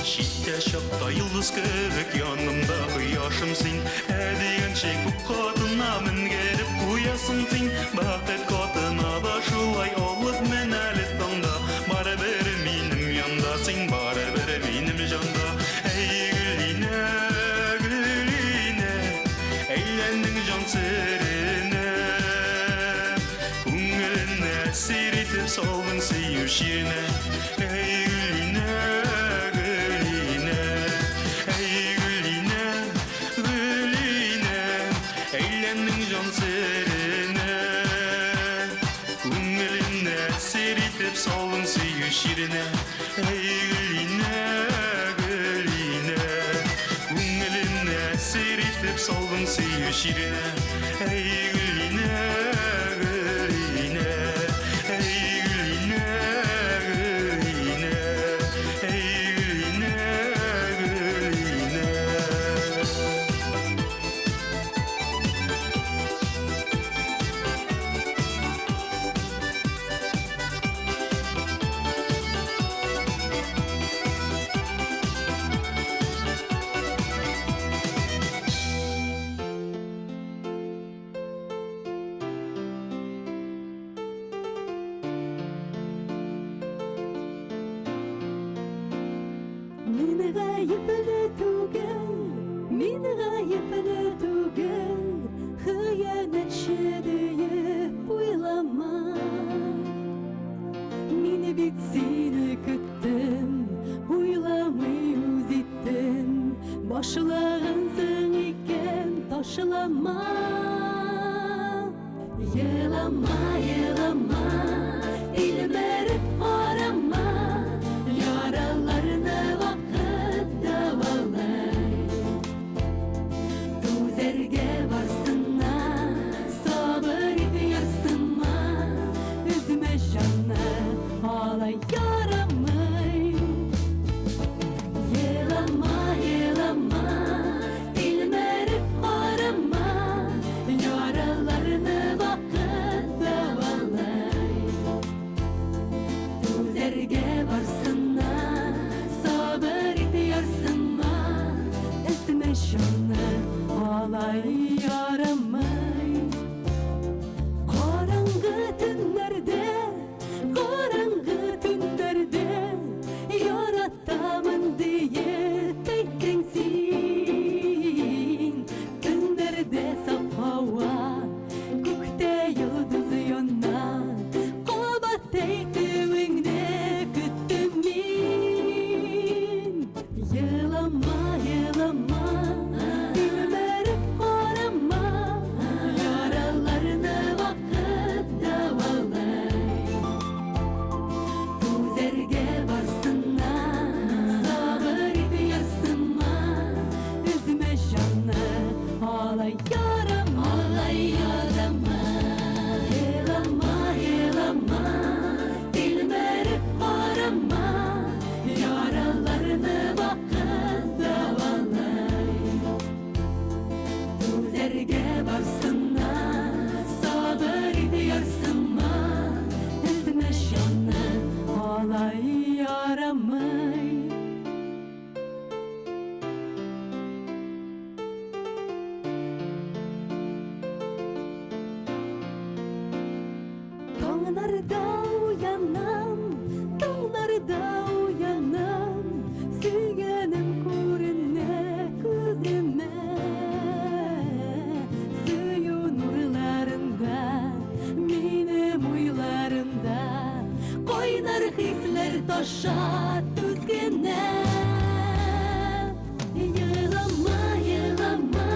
Şitte şapta yıldız kırık yanımda yaşımsın Ediyen şey bu kadına mingerip kuyasın sen Baktet kadına da şulay olup menelit damda Bara beri benim yanda sen bara beri benim janda Ey gülüne, gülüne Eğlendin can serine Kungülüne seyretip saldın seyu şirine Ey gülüne, Eğlendin can serine Kungülüne seyretip saldın seyu şirine Ey gülüne, gülüne Kungülüne seyretip saldın seyu şirine Ey gülüne, gülüne Ey gülüne, gülüne Ey gülüne, gülüne Min gayipli tugel, min gayipli tugel Hıyanetçi deyip uylama Mini bitsini küttüm, uylamayı üzittim Başlağınsın iken taşlama Yılama yılama dilmerip arama yaralarını vakit davalay Tuzerge varsınma sabır ediyorsunma üzme canı ağlay yaramay Yılama yılama dilmerip arama yaralarını vakit davalay Tuzerge varsınma sabır ediyorsunma üzme canı ağlay yaramay Karangı tünlerde yaratamın diye tekkensin Tünlerde saf hava gökte yıldız yonna Kobat teytüğünde küttüm min Yılama yılama dilmerip arama yaralarını vakit davalay Tuzerge varsınma sabır ediyorsunma üzme canı ağlay yarama Yılama yılama dilmerip arama yaralarını vakit davalay Tuzerge varsınma sabır ediyorsunma üzme canı ağlay yaramay Tağlarda uyanam Sügenim kurine kızıme Suyu nurlarında Benim uylarımda Koynar hisler taşa düzgene Yılama yılama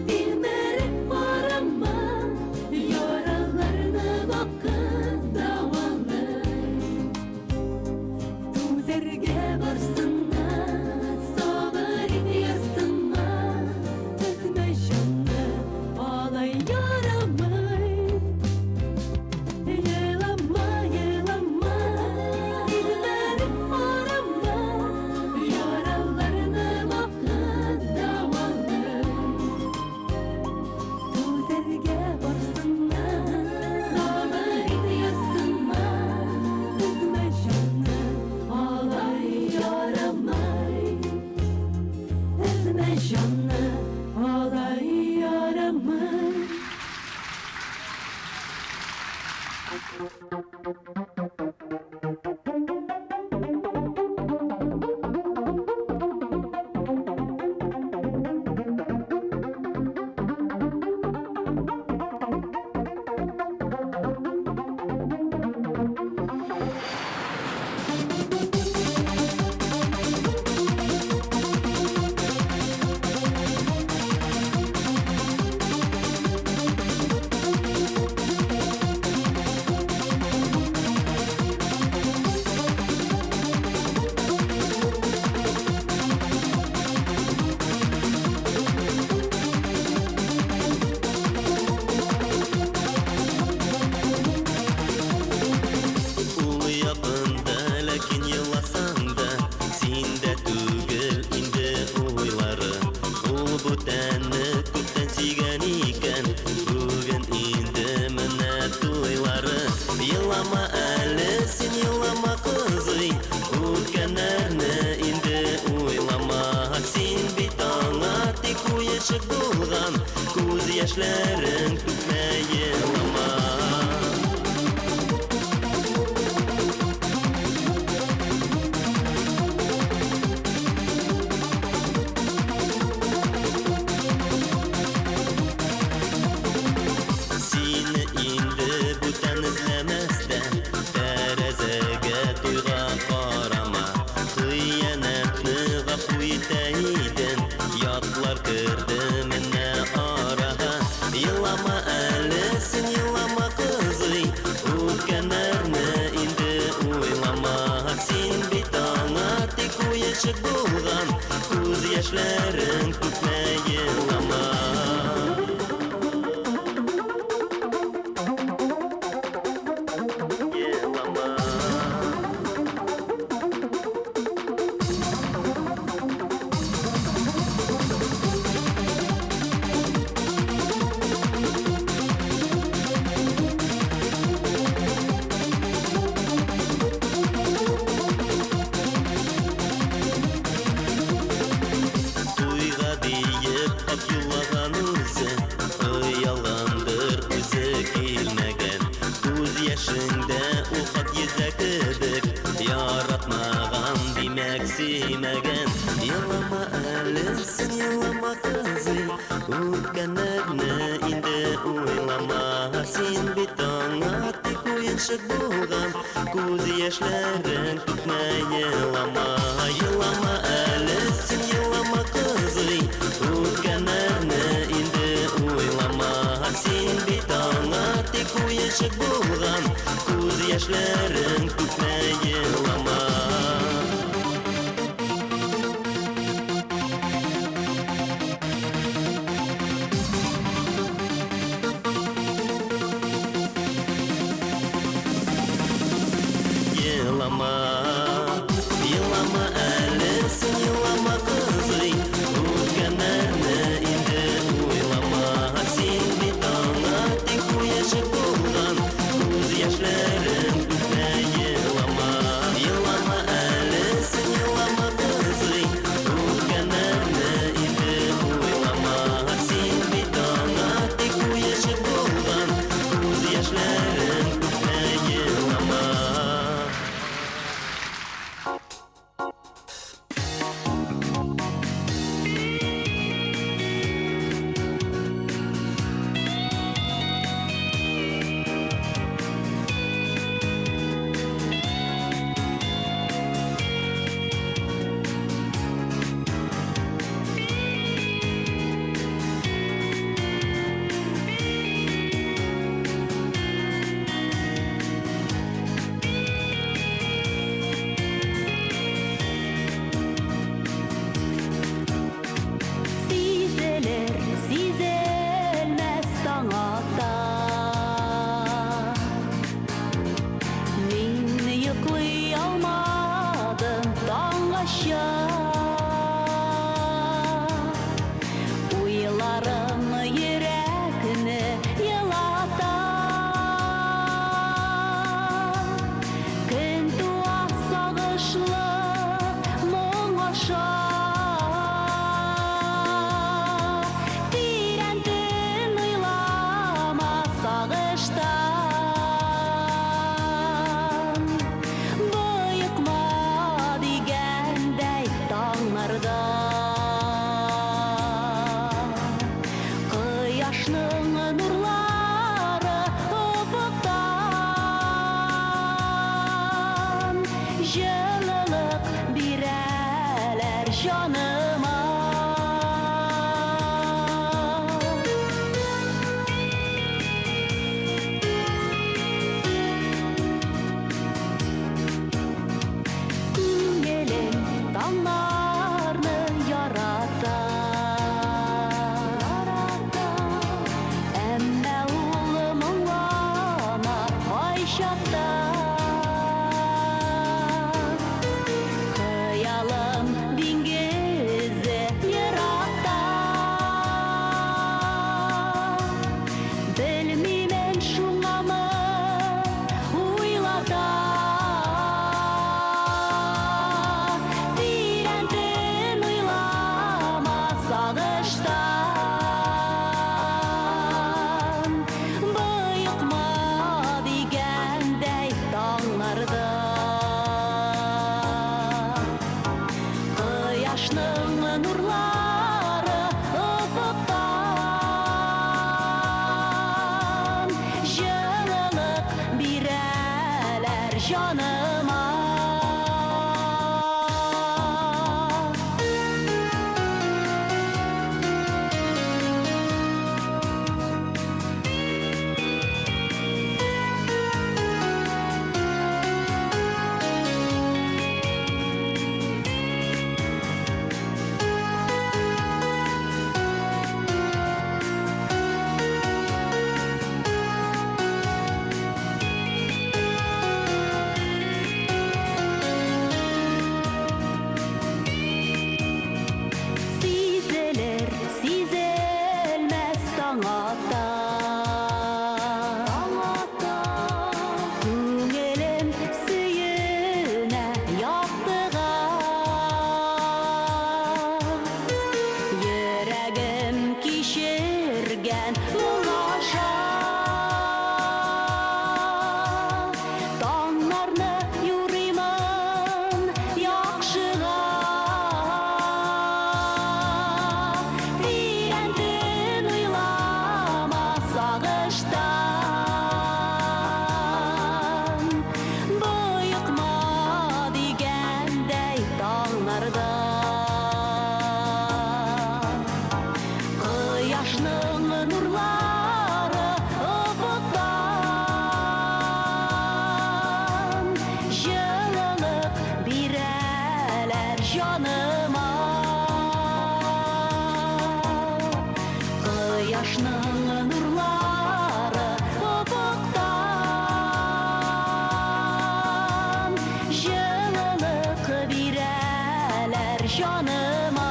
dilmerip arama yaralarını vakit davalay Tuzerge varsınma sabır ediyorsunma üzme canı ağlay yaramay Yılama yılama dilmerip arama yaralarını vakit davalay Tuzerge varsınma sabır ediyorsunma üzme canı ağlay yaramay Üzme canı ağlay yaramay Ул якында, ләкин еласаң да, синдә түгел инде уйлары. Ул бүтәнне күптән сөйгән икән, бүген инде менә туйлары. Елама әле, син елама кызый, үткәннәрне инде уйлама. Син бит аңа тик уешык булган, күз яшьләрең түкмә елама. Сине инде бүтән эзләмәстән, тәрәзәгә туйга карама. Хыянәтне гафу итә идең, ятлар керде менә арага. Елама yaşların tutma yılama. Туйга дейip ап юллаган үзе, ыялганdır үзе килмеген. Күз яшыңда ухат езәкедек, яратмаган димәк сөймәгән. Елама әле син, елама кызый, үткәннәрне инде уйлама. Син бит аңа тик уенчык булган, күз яшьләрен түкмә елама. Елама әле син, елама кызый, үткәннәрне инде уйлама. Син бит аңа тик уенчык булган, күз яшьләрен түкмә елама. Елама, елама әле син, елама кызый, үткәннәрне инде уйлама. Син бит аңа тик уенчык булган, күз яшьләрен түкмә елама. Елама әле син, елама кызый, үткәннәрне инде уйлама. Син бит аңа тик уенчык булган, күз яшьләрен түкмә елама. Сизелер, сизелмәс таң ата. Мин йоклый алмадым таңгаcha. Уйларым йөрәкне елата. Көн туа сагышлы моң аша. Тирәнден уйлама сагыштан. Боекма дигәндәй таңнарда. Кояшның нурлары офыктан. Җылылык бирәләр җаныма. Күңелем таңнарны ярата. Әмма ул моңлана кайчакта. Хыялым диңгезе еракта. Белмимен шуңамы уйлата. Тирәнден уйлама сагыштан. Боекма дигәндәй таңнарда. Кояшның нурлары офыктан. Җылылык бирәләр җаныма. Күңелем сүйіне яқтыға Йөрәгем кишерген мұңаша Таңнарны юрыймын яқшыға Тирәнден уйлама сағыштан Бұйықма дегендей таңнарда Құяшның нұрлары ұфықтан Жылылық бирәләр жаныма Құяшның нұрлары ұфықтан Жылылық бирәләр жаныма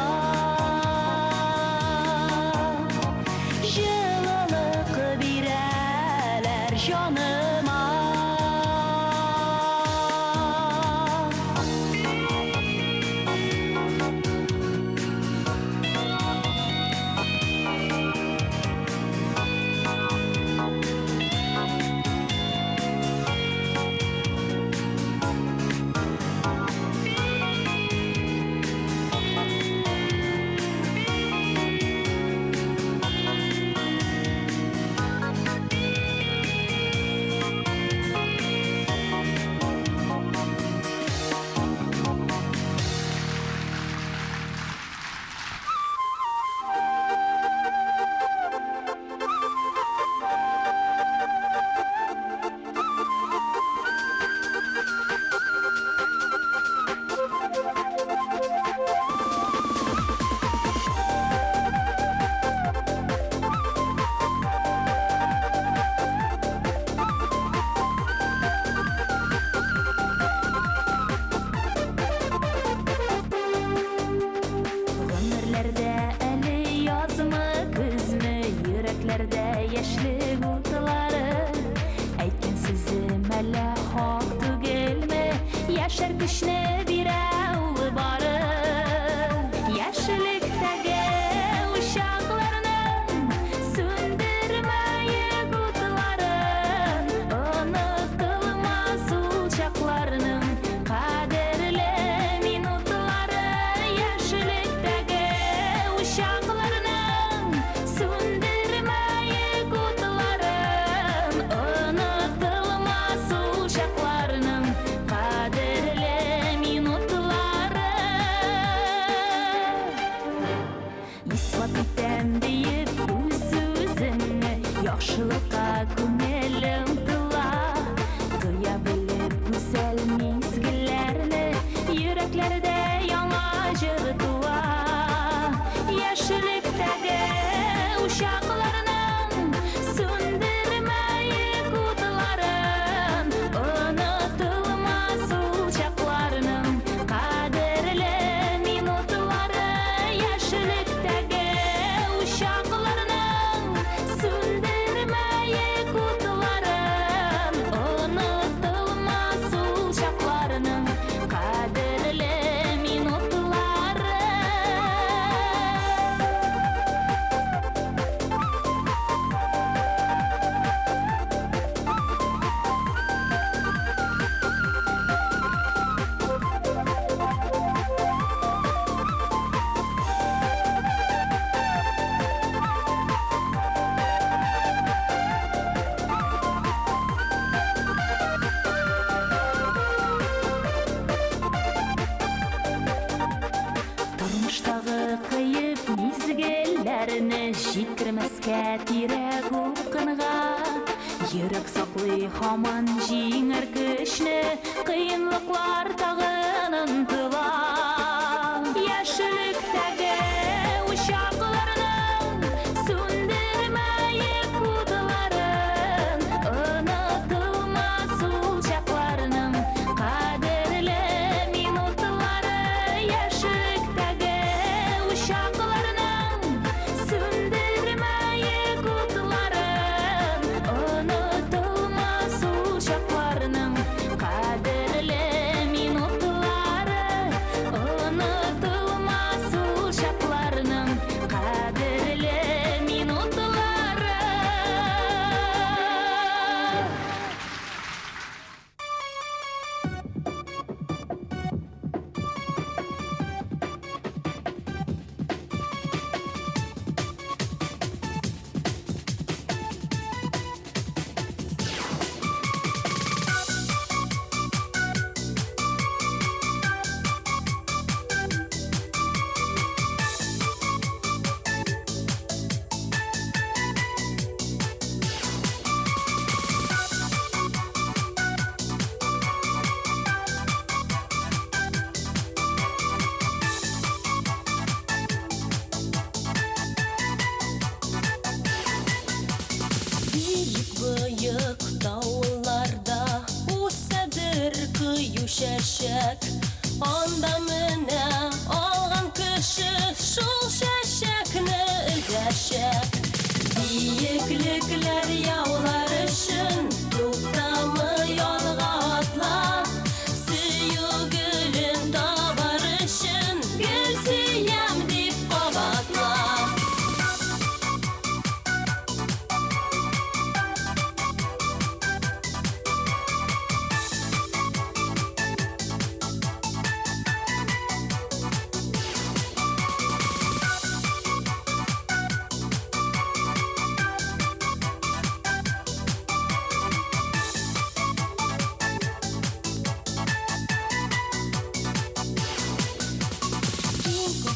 Жылылық бирәләр жаныма Гомерләрдә әле язмы, күзме, йөрәкләрдә яшьлек утлары Әйткән сүзем әле хак түгелме, яшәр көчне бирә улы бары Яшьлектәге учакларның сүндермәек утларын Онытылмас ул чакларның кадерле минутлары Яшьлектәге учакларның сүндермәек утларын Онытылмас ул чакларның кадерле минутлары Исбат итәм диеп үз-үзеңне Яхшылыкка күңелем тыла Тоя белеп гүзәл мизгелләрне Йөрәкләрдә яңа җыр туа Яшьлектәге учакларның сүндермәек утларын Онытылмас ул чакларның кадерле минутлары Яшьлектәге учакларның сүндермәек утларын Онытылмас ул чакларның кадерле минутлары Тормыштагы кыйып мизгелләрне җиткермәскә тирәк укынга Йөрәк саклый һаман җиңәр көчне кыенлыклар тагын ынтыла Яшьлектәге учакларның сүндермәек утларын Онытылмас ул чакларның кадерле минутлары Яшьлектәге учакларның сүндермәек Büyük büyük dağlarda usadır kıyı şeşek. Onda mene algan kişi şul şeşekni üzeşek. Büyüklükler yavlarışın tutamı yolga atla. Süyü gülün davarışın gül siyem dip qabatla.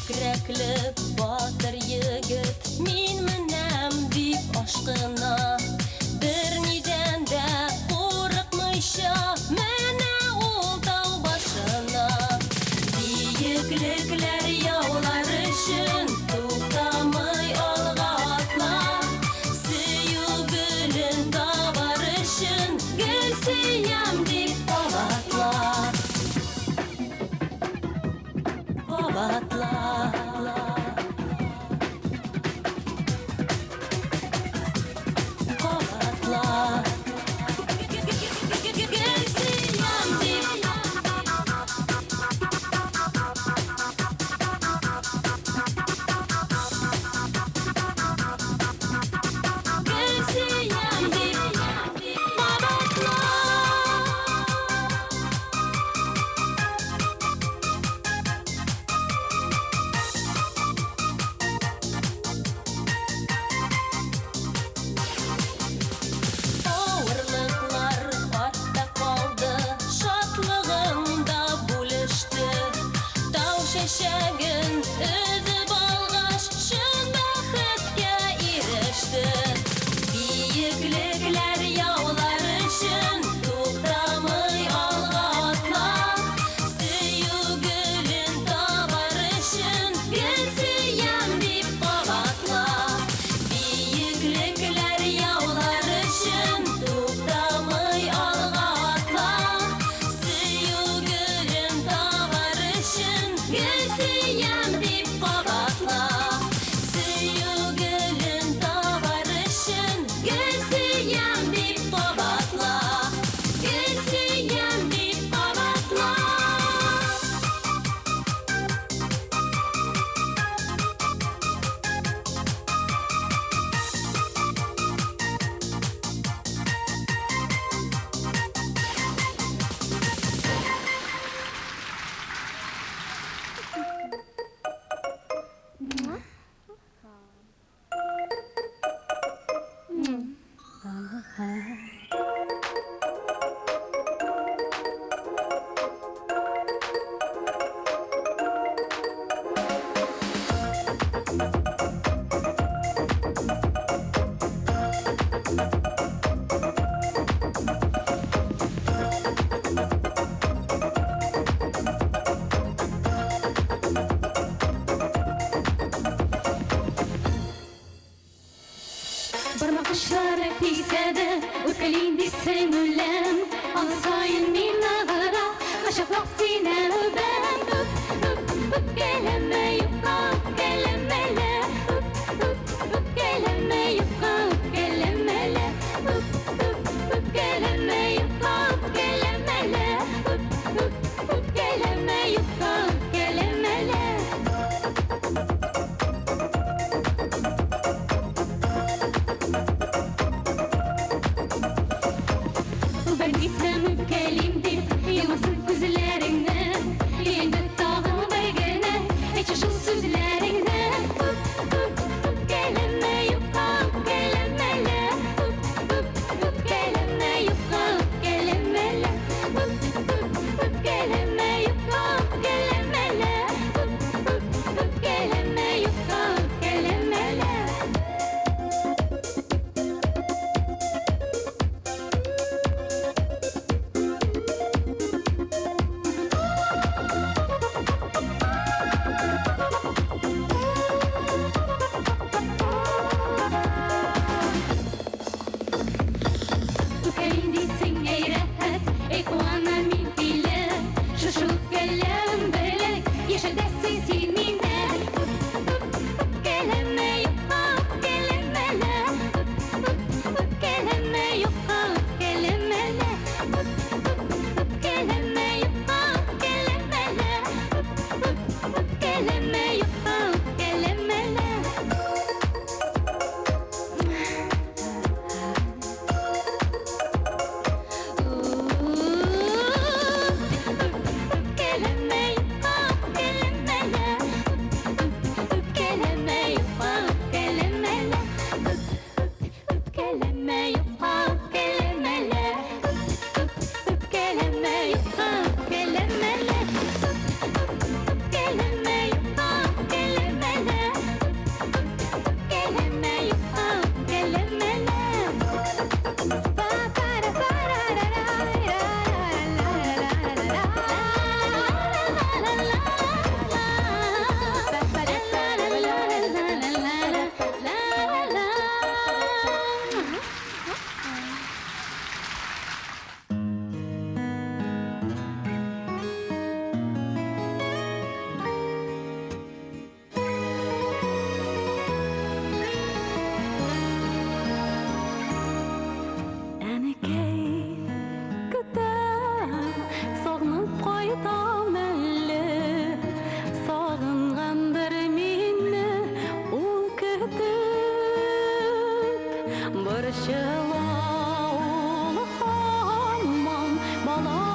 Kürekli batır yigit min menem dip aşkına. Bir niden de korkmayşa mene ol dağ başına. Büyüklükler yavlarışın tutamay alga atla. Süyü gülün davarışın gül siyem dip qabatla. Qabatla. Qabatla. Gül siyem dip gül siyem dip qabatla. Ağırlıklar artta kaldı, şatlığında buluştu. Dağ şeşegin üzüp alğaç, şun baxıtga erişti. Büyüklükler yavlarışın tutamay alga atla. Süyü gülün davarışın gül siyem dip qabatla. Büyüklükler yavlarışın tutamay alga atla. Süyü gülün davarışın gül siyem dip qabatla. Süyü gülün davarışın gül siyem dip qabatla. Gül siyem dip qabatla. Barmakışları pisede, ürkelin disen ölem. Alsayın min ağıra, aşaklak sinen öben. Üp geleme yuka, üp gelemele. Üp geleme yuka, üp gelemele. Üp geleme yuka, üp gelemele. Üp geleme yuka, üp gelemele. Ben istemim kelimdir, yılmasın gözlerinden. Yeni dağın belgene, hiç Шылауыл ханман бала